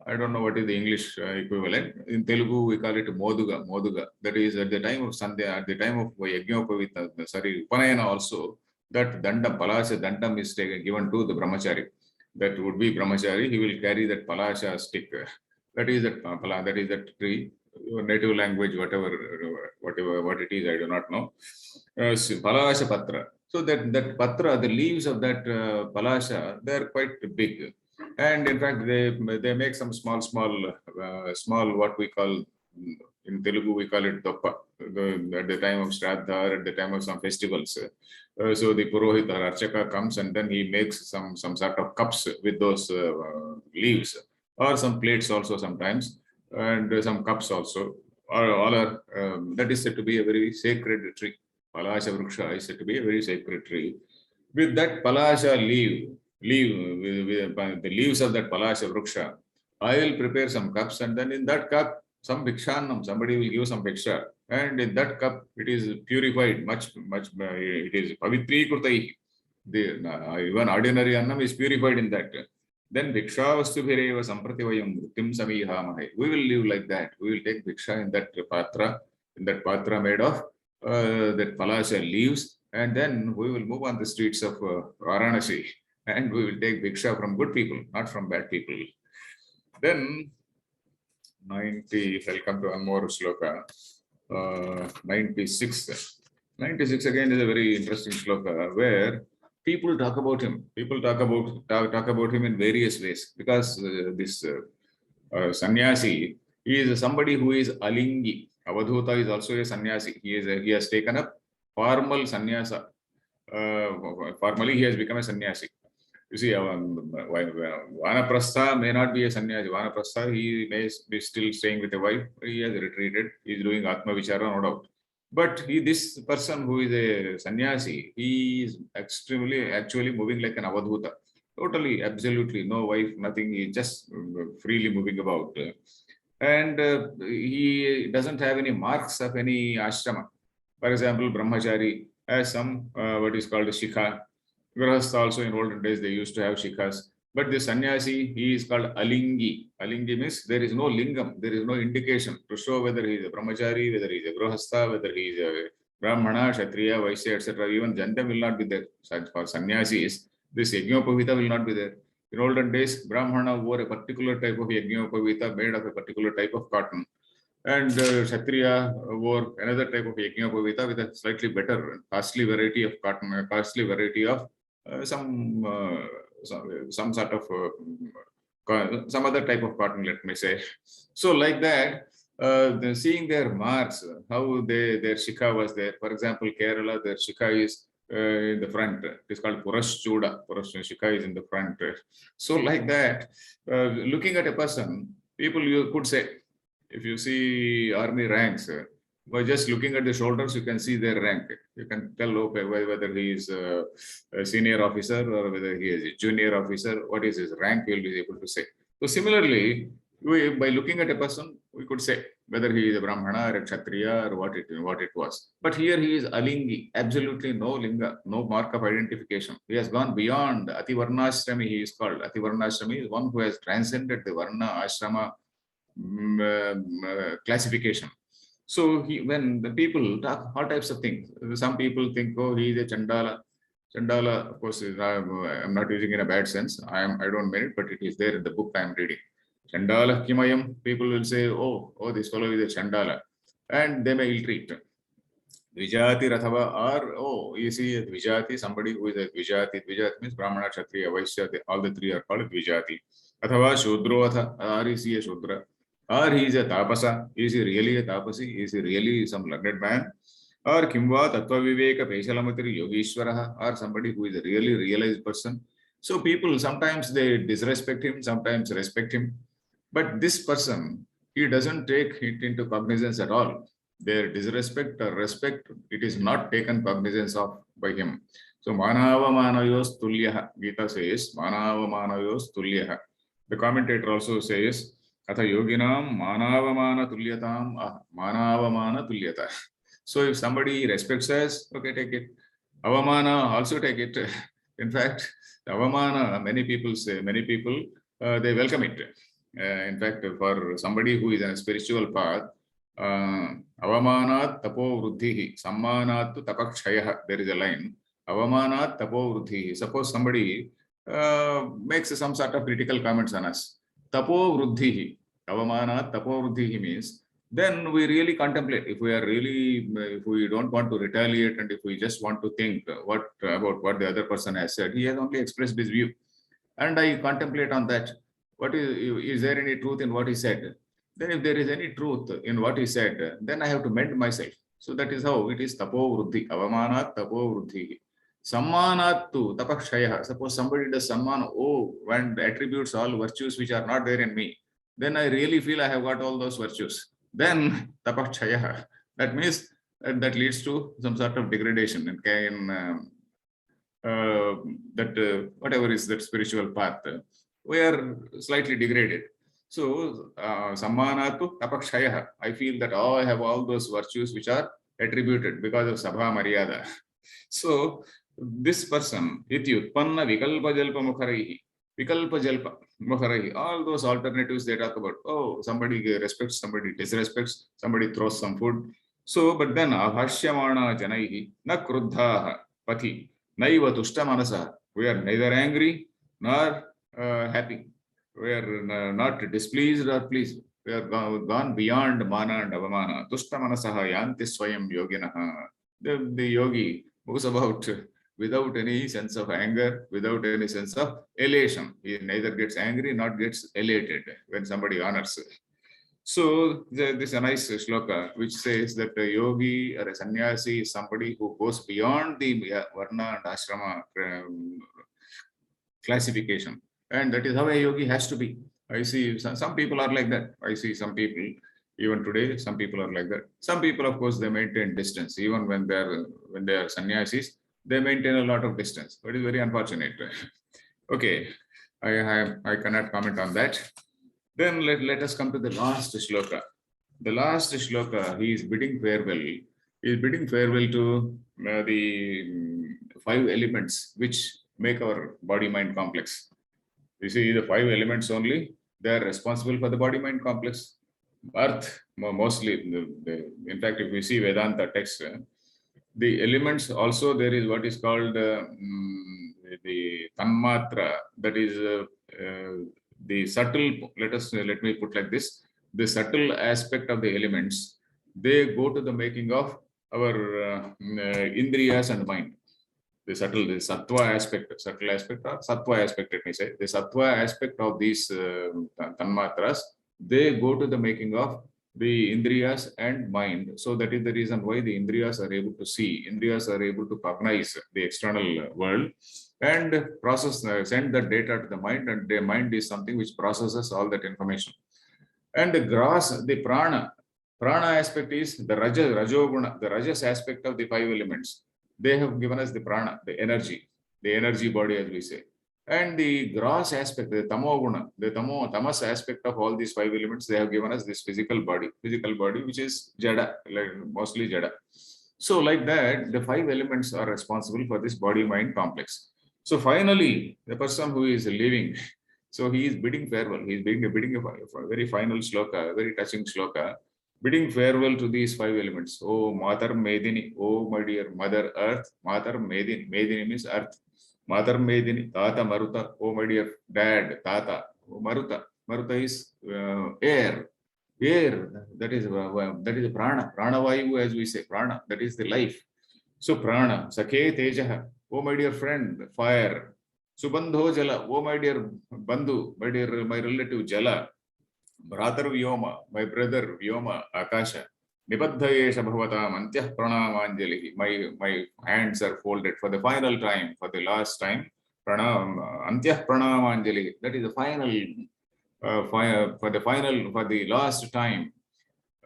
I don't know what is the English equivalent. In Telugu, we call it moduga. Moduga. That is at the time of Sandhya, at the time of Yajñopavita, Upanayana also, that dandam, palasha dandam is given to the brahmachari. That would be brahmachari. He will carry that palasha stick. That is that tree. Native language, whatever what it is, I do not know. Palasha patra. So that patra, the leaves of that palasha, they are quite big. And in fact, they make some small what we call in Telugu we call it doppa. At the time of Shraddha, or at the time of some festivals. So the Purohita Archaka comes and then he makes some sort of cups with those leaves, or some plates also sometimes, and some cups also. All are that is said to be a very sacred tree. Palasha Vruksha is said to be a very sacred tree. With that Palasha with the leaves of that Palasha Vruksha, I will prepare some cups, and then in that cup, some bhikshannam, somebody will give some bhiksha, and in that cup, it is purified, much, it is pavitri kurtai. Even ordinary annam is purified in that. Then bhikshavastu bhireva samprativayam vrittim samihamahe. We will live like that. We will take bhiksha in that patra made of that Palasha leaves, and then we will move on the streets of Varanasi, and we will take bhiksha from good people, not from bad people. Then 90, I'll come to one more sloka. 96. 96 again is a very interesting sloka where people talk about him. People talk about him in various ways, because this sannyasi, he is somebody who is alingi. Avadhuta is also a sannyasi. He has taken up formal sannyasa. Formally, he has become a sannyasi. You see, Vanaprastha may not be a sannyasi. Vanaprastha, he may be still staying with a wife. He has retreated. He is doing Atma Vichara, no doubt. But this person who is a sannyasi, he is extremely, actually moving like an avadhuta. Totally, absolutely, no wife, nothing. He just freely moving about. And he doesn't have any marks of any ashrama. For example, Brahmachari has some, what is called a shikha. Grahastha also in olden days, they used to have shikhas. But the sannyasi, he is called alingi. Alingi means there is no lingam, there is no indication to show whether he is a brahmachari, whether he is a grahastha, whether he is a brahmana, kshatriya, vaishya, etc. Even janda will not be there. For sannyasis, this yajnopavita will not be there. In olden days, brahmana wore a particular type of yajnopavita made of a particular type of cotton. And Kshatriya wore another type of yajnopavita with a slightly better, costly variety of cotton, a costly variety of some sort of some other type of cotton, let me say. So like that, seeing their marks, how their shikha was there. For example, Kerala, their shikha is in the front. It is called Puraschuda. Shikha is in the front. So like that, looking at a person, people you could say, if you see army ranks, by just looking at the shoulders, you can see their rank. You can tell, okay, whether he is a senior officer or whether he is a junior officer, what is his rank, you will be able to say. So similarly, by looking at a person, we could say whether he is a brahmana or a kshatriya or what it was. But here he is alingi, absolutely no linga, no mark of identification. He has gone beyond ativarnashrami, he is called. Ativarnashrami is one who has transcended the varna ashrama classification. So when the people talk all types of things, some people think, oh, he is a Chandala. Chandala, of course, I'm not using in a bad sense. I don't mean it, but it is there in the book I am reading. Chandala Kimayam, people will say, oh, this fellow is a Chandala. And they may ill-treat. Vijati Rathava, or, oh, you see a Vijati, somebody who is a Vijati. Vijati means Brahmana, Kshatriya, Vaishya, all the three are called Vijati. Athava Shudroatha, or is he a Shudra? Or he is a tapasa, is he really a tapasi, is he really some learned man? Or Kimva Tattva Viveka Pesalamatri Yogishwaraha, or somebody who is a really realized person. So people, sometimes they disrespect him, sometimes respect him. But this person, he doesn't take it into cognizance at all. Their disrespect or respect, it is not taken cognizance of by him. So Manava Manayos Tulyaha, Gita says, Manava Manayos Tulyaha. The commentator also says, Atha yoginam manavamana tulyatam manavamana tulyata. So if somebody respects us, okay, take it. Avamana, also take it. In fact, avamana, many people, they welcome it. In fact, for somebody who is on a spiritual path, avamanat tapo vruddhihi, sammanat tapakshayah, there is a line. Avamanat tapo vruddhihi. Suppose somebody makes some sort of critical comments on us. Tapo vruddhihi, avamanat tapo vruddhihi means, then we really contemplate. If we don't want to retaliate and if we just want to think about what the other person has said, he has only expressed his view. And I contemplate on that. Is there any truth in what he said? Then if there is any truth in what he said, then I have to mend myself. So that is how it is tapo vruddhi, avamanat tapo vruddhihi. Sammanattu tapakshayah. Suppose somebody does samman, and attributes all virtues which are not there in me, then I really feel I have got all those virtues. Then tapakshayah. That means that leads to some sort of degradation whatever is that spiritual path, we are slightly degraded. So sammanatu tapakshayah. I feel that I have all those virtues which are attributed because of sabha maryada. So this person, iti utpanna vikalpa jalpa mukharaihi, vikalpa jalpa mukharaihi, all those alternatives they talk about. Oh, somebody respects, somebody disrespects, somebody throws some food. So, but then abhashyamana janaihi na kruddhaha pati naiva tushta manasa. We are neither angry nor happy. We are not displeased or pleased. We are gone beyond mana and avamana. Tushta manasaha yanti swayam yoginaha. The yogi moves about without any sense of anger, without any sense of elation. He neither gets angry nor gets elated when somebody honors. So this is a nice shloka which says that a yogi or a sannyasi is somebody who goes beyond the varna and ashrama classification. And that is how a yogi has to be. I see some people are like that. I see some people, even today, some people are like that. Some people, of course, they maintain distance. Even when they are sannyasis, they maintain a lot of distance. But it is very unfortunate. Okay, I cannot comment on that. Then let us come to the last shloka. The last shloka, he is bidding farewell. He is bidding farewell to the five elements which make our body-mind complex. You see, the five elements only, they are responsible for the body-mind complex. Earth, mostly, in fact, if we see Vedanta text, the elements also, there is what is called the tanmatra, that is the subtle, let me put like this, the subtle aspect of the elements, they go to the making of our indriyas and mind. The sattva aspect, subtle aspect or sattva aspect, let me say, the sattva aspect of these tanmatras, they go to the making of the indriyas and mind. So that is the reason why the indriyas are able to see, indriyas are able to cognize the external world and process, send the data to the mind, and the mind is something which processes all that information. And the grass, the prana aspect is the rajoguna, the rajas aspect of the five elements. They have given us the prana, the energy body, as we say. And the gross aspect, the tamoguna, the tamas aspect of all these five elements, they have given us this physical body, which is jada, like mostly jada. So like that, the five elements are responsible for this body-mind complex. So finally, the person who is leaving, so he is bidding farewell. He is bidding a very final shloka, a very touching shloka, bidding farewell to these five elements. Oh, Matar Medini, oh my dear Mother Earth, Matar Medini. Medini means earth. Matar Medini, Tata Maruta, oh my dear Dad, Tata, oh, Maruta. Maruta is air. Air, that is a prana. Prana vayu, as we say, prana, that is the life. So prana, Sakhe Tejaha, oh my dear friend, fire. Subandho Jala, oh my dear Bandhu, my relative Jala. Bhratar Vyoma, my brother Vyoma, Akasha. Nibaddhayesha Bhavatam Antyah Pranamanjali. My hands are folded for the final time, for the last time. Antyah Pranamanjali. That is the final, for the last time.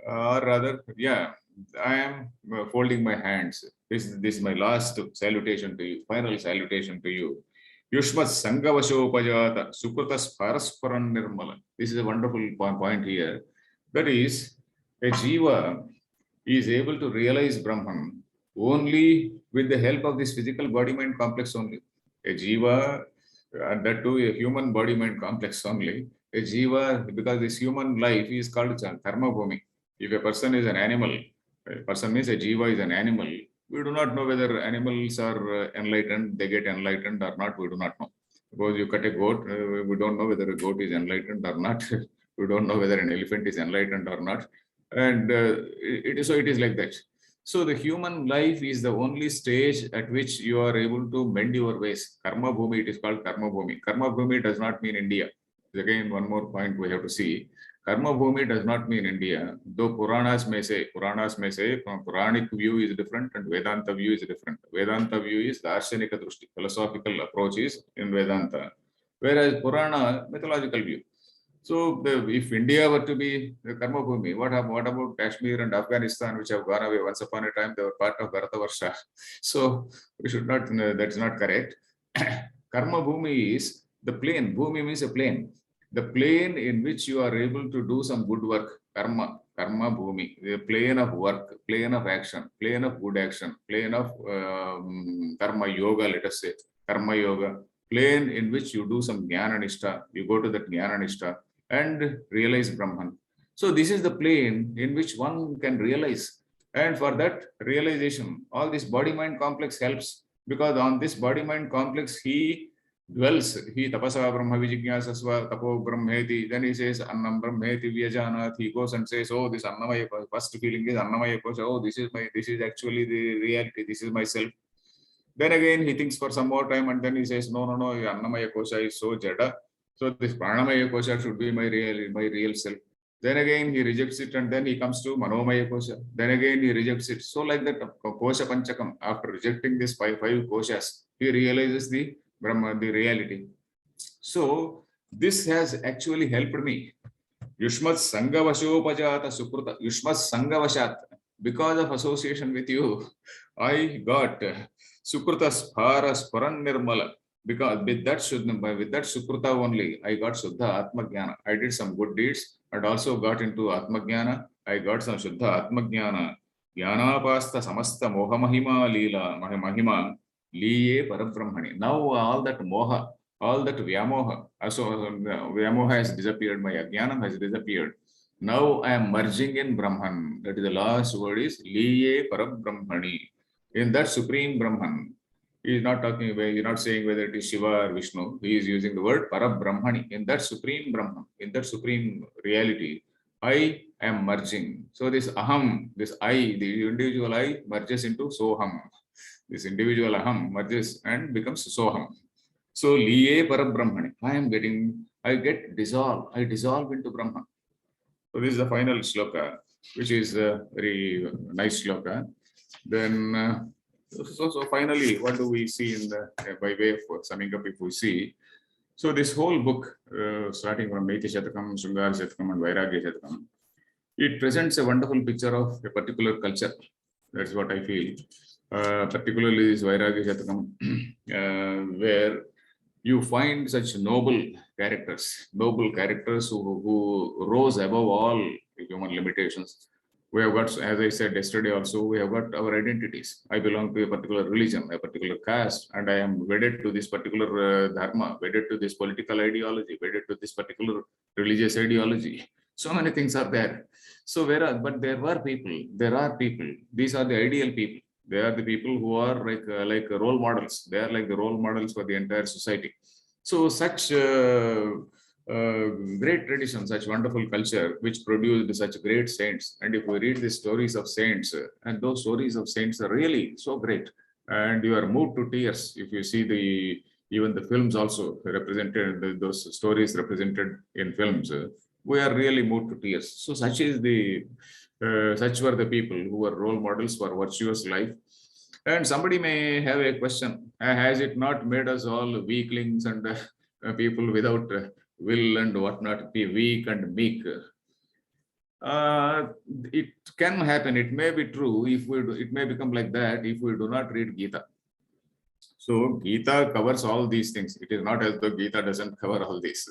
Or rather, yeah, I am folding my hands. This is my last salutation to you, final salutation to you. Yushmat Sangavashopajata Sukrutas Parasparan Nirmala. This is a wonderful point here. That is, a Jiva is able to realize Brahman only with the help of this physical body-mind complex only. A Jiva, and that too a human body-mind complex only. A Jiva, because this human life is called Dharma Bhumi. If a person is an animal, a person means a Jiva is an animal. We do not know whether animals are enlightened, they get enlightened or not, we do not know. Suppose you cut a goat, we don't know whether a goat is enlightened or not. We don't know whether an elephant is enlightened or not. And it is like that. So the human life is the only stage at which you are able to mend your ways. Karma Bhumi, it is called Karma Bhumi. Karma Bhumi does not mean India. Again, one more point we have to see. Karma Bhumi does not mean India, though Puranas may say, from Puranic view is different and Vedanta view is different. Vedanta view is Darshanika Drushti, philosophical approaches in Vedanta, whereas Purana, mythological view. So if India were to be the Karma Bhumi, what about Kashmir and Afghanistan, which have gone away? Once upon a time, they were part of Bharatavarsha. So we should not, that's not correct. Karma Bhumi is the plane. Bhumi means a plane. The plane in which you are able to do some good work, karma bhumi, the plane of work, plane of action, plane of good action, plane of karma yoga, let us say, karma yoga, plane in which you do some jnana nishtha, you go to that jnana nishtha and realize Brahman. So this is the plane in which one can realize. And for that realization, all this body-mind complex helps, because on this body-mind complex, he dwells, he tapasa brahma vijñāsasva tapo brahmeti, then he says annam brahmeti vyajanath, he goes and says, oh, this annamaya, first feeling is annamaya kosha, oh, this is actually the reality, this is myself. Then again he thinks for some more time and then he says, no, annamaya kosha is so jada, so this pranamaya kosha should be my real self. Then again he rejects it and then he comes to manomaya kosha, then again he rejects it. So like that, kosha panchakam, after rejecting this five koshas, he realizes the Brahma, the reality. So this has actually helped me. Yushmat Sangavashopajata Sukruta, Yushmat Sangavashat. Because of association with you, I got Sukruta Spara Sparan Nirmala. Because with that Sukruta only, I got Shuddha Atma Jnana. I did some good deeds and also got into Atma Jnana. I got some Shuddha Atma Jnana. Jnanapasta Samasta Moha Mahima Leela Mahima Liye Parabrahmani. Now all that Moha, all that Vyamoha, so Vyamoha has disappeared, my Ajnanam has disappeared. Now I am merging in Brahman. That is the last word is Liye Parabrahmani. In that supreme Brahman, he is not talking about, he is not saying whether it is Shiva or Vishnu. He is using the word Parabrahmani. In that supreme Brahman, in that supreme reality, I am merging. So this Aham, this I, the individual I merges into Soham. This individual Aham merges and becomes Soham. So Liye Parabrahmani. I dissolve into Brahman. So this is the final shloka, which is a very nice shloka. Then, so finally, what do we see in the, by way of summing up, if we see, so this whole book, starting from Yati Shatakam, Shrungara Shatakam, and Vairagya Shatakam, it presents a wonderful picture of a particular culture. That's what I feel. Particularly this Vairagya Shatakam, where you find such noble characters who rose above all human limitations. We have got, as I said yesterday also, we have got our identities. I belong to a particular religion, a particular caste, and I am wedded to this particular dharma, wedded to this political ideology, wedded to this particular religious ideology. So many things are there. So there are people, these are the ideal people. They are the people who are like role models. They are like the role models for the entire society. So such great tradition, such wonderful culture, which produced such great saints. And if we read the stories of saints, and those stories of saints are really so great, and you are moved to tears if you see even the films also represented, those stories represented in films. We are really moved to tears. So such were the people who were role models for virtuous life. And somebody may have a question: has it not made us all weaklings and people without will and whatnot, be weak and meek? It can happen. It may be true. It may become like that if we do not read Gita. So Gita covers all these things. It is not as though Gita doesn't cover all this.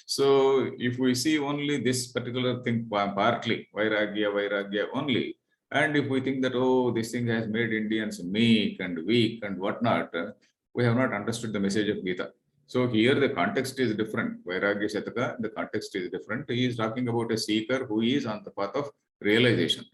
So if we see only this particular thing partly, Vairagya only, and if we think that, oh, this thing has made Indians meek and weak and whatnot, we have not understood the message of Gita. So here the context is different. Vairagya Shataka, the context is different. He is talking about a seeker who is on the path of realization.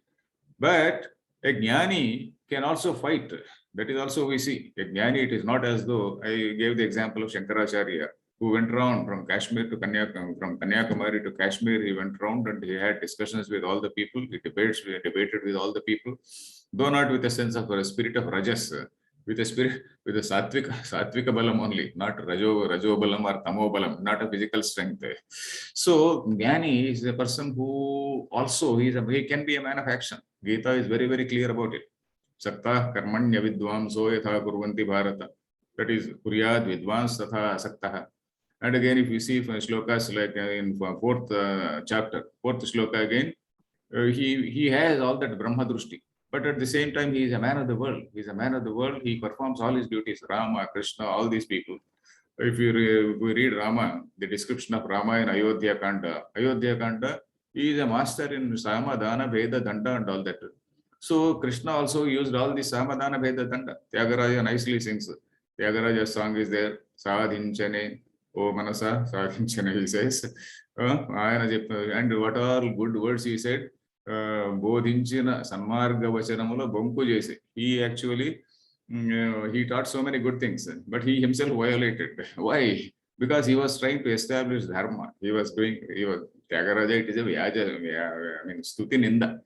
But a jnani can also fight. That is also we see. A jnani, it is not as though, I gave the example of Shankaracharya, who went around from Kashmir to Kanyakumari, from Kanyakumari to Kashmir. He went around and he had discussions with all the people. He debated with all the people, though not with a sense of a spirit of rajas, with a spirit, with a satvika balam only, not rajo balam or tamo balam, not a physical strength. So jnani is a person who also he can be a man of action. Gita is very, very clear about it. Sakta karmanya vidvamso yatha kurvanti bharata. That is kuryad vidvans tatha asaktaha. And again, if you see from shlokas like in fourth chapter, fourth shloka again, he has all that Brahma Drushti. But at the same time, he is a man of the world. He is a man of the world. He performs all his duties. Rama, Krishna, all these people. If we read Rama, the description of Rama in Ayodhya Kanda, he is a master in Samadana, Veda, Danda, and all that. So Krishna also used all this Samadana, Veda, Danda. Tyagaraja nicely sings. Tyagaraja's song is there. Sadhinchane, O Manasa, Sadhinchane, he says. And what all good words he said. Bodhinchina Sanmarga Vachanamula Bonku Jese. He actually he taught so many good things, but he himself violated. Why? Because he was trying to establish dharma. Tyagaraja, it is a Vyaja, I mean, Stuti Ninda.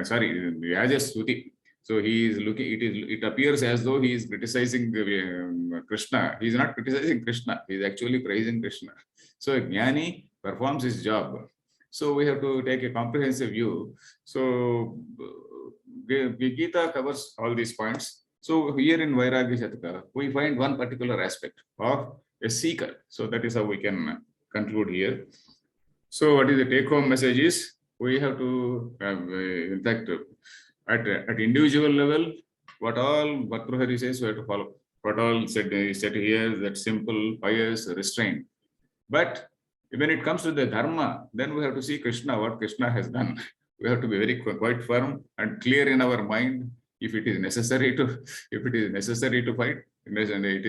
Sorry, Vyaja Stuti. So he is looking, it appears as though he is criticizing Krishna. He is not criticizing Krishna. He is actually praising Krishna. So Jnani performs his job. So we have to take a comprehensive view. So Gita covers all these points. So here in Vairagya Shataka, we find one particular aspect of a seeker. So that is how we can conclude here. So what is the take-home message is, we have to, in fact, at individual level, what all Bhartrihari says, we have to follow. What all said here, that simple, pious, restrained. But when it comes to the dharma, then we have to see Krishna, what Krishna has done. We have to be very quite firm and clear in our mind. If it is necessary to fight, and it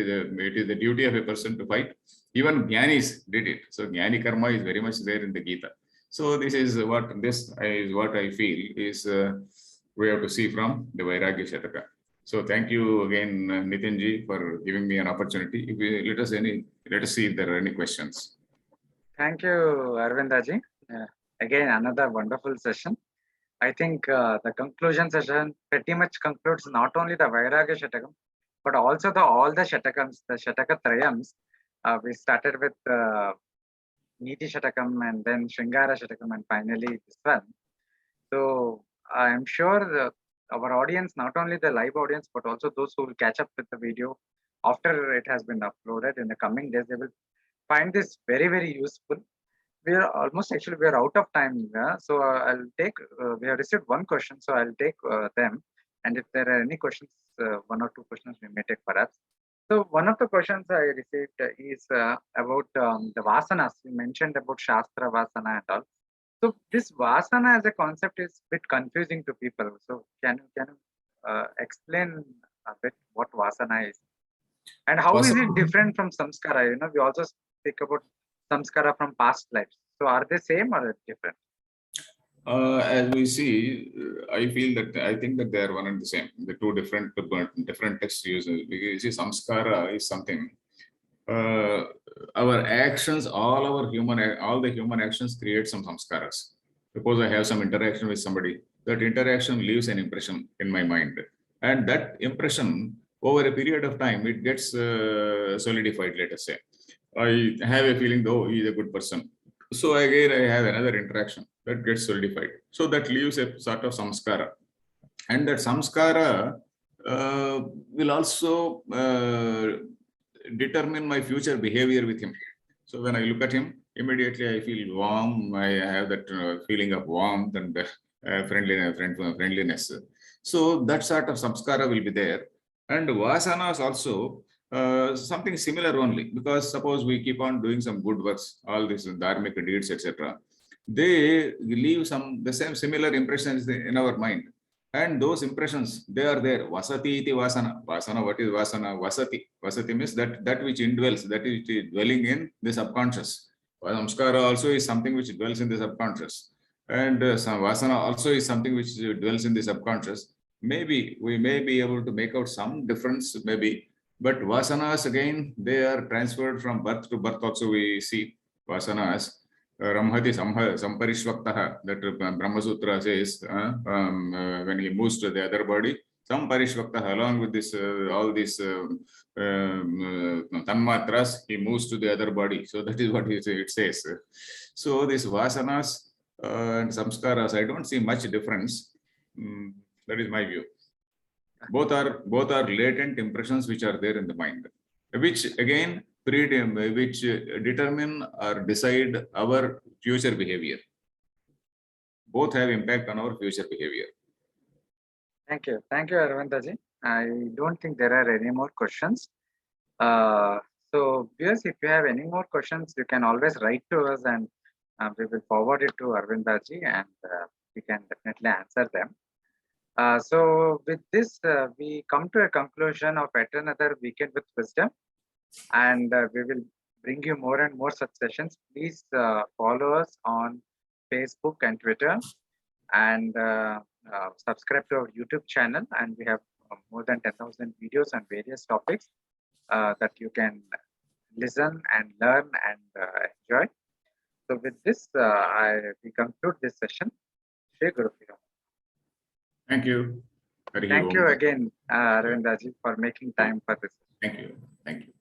is the duty of a person to fight. Even Jnanis did it. So Jnani karma is very much there in the Gita. So this is what I feel is we have to see from the Vairagya Shataka. So thank you again, Nitinji, for giving me an opportunity. Let us see if there are any questions. Thank you, Aravindaji. Again, another wonderful session. I think the conclusion session pretty much concludes not only the Vairagya Shatakam, but also all the Shatakams, the Shataka Trayams. We started with Niti Shatakam and then Shringara Shatakam and finally this one. So I am sure our audience, not only the live audience, but also those who will catch up with the video after it has been uploaded in the coming days, they will find this very, very useful. We are out of time. So I'll take, we have received one question, so I'll take them. And if there are any questions, one or two questions we may take perhaps. So one of the questions I received is about the vasanas. You mentioned about Shastra Vasana and all. So this Vasana as a concept is a bit confusing to people. So can you explain a bit what Vasana is? And how is it different from Samskara? We also speak about Samskara from past lives. So are they same or different? As we see, I think that they are one and the same. The two different text uses. Because you see, samskara is something. Our actions, all the human actions create some samskaras. Suppose I have some interaction with somebody. That interaction leaves an impression in my mind, and that impression over a period of time it gets solidified. Let us say, I have a feeling, though he is a good person. So again, I have another interaction that gets solidified. So that leaves a sort of samskara. And that samskara will also determine my future behavior with him. So when I look at him, immediately I feel warm. I have that feeling of warmth and friendliness. So that sort of samskara will be there. And vasanas also something similar only, because suppose we keep on doing some good works, all these dharmic deeds, etc. They leave the same similar impressions in our mind, and those impressions, they are there. Vasati iti vasana. Vasana, what is vasana? Vasati means that which indwells, that which is dwelling in the subconscious. Samskara also is something which dwells in the subconscious, and some vasana also is something which dwells in the subconscious. Maybe we may be able to make out some difference, maybe. But vasanas, again, they are transferred from birth to birth. Also, we see vasanas. Ramhati samparishvaktaha, that Brahma Sutra says, when he moves to the other body, samparishvaktaha, along with this, all these tanmatras, he moves to the other body. So that is what it says. So these vasanas and samskaras, I don't see much difference. That is my view. Both are latent impressions which are there in the mind, which again which determine or decide our future behavior. Both have impact on our future behavior. Thank you, Aravindaji. I don't think there are any more questions. So viewers, if you have any more questions, you can always write to us, and we will forward it to Aravindaji, and we can definitely answer them. So with this, we come to a conclusion of yet another Weekend with Wisdom, and we will bring you more and more such sessions. Please follow us on Facebook and Twitter, and subscribe to our YouTube channel. And we have more than 10,000 videos on various topics that you can listen and learn and enjoy. So with this, we conclude this session. Shri Guru Piro. Thank you. Thank you again, Aravindaji, for making time for this. Thank you.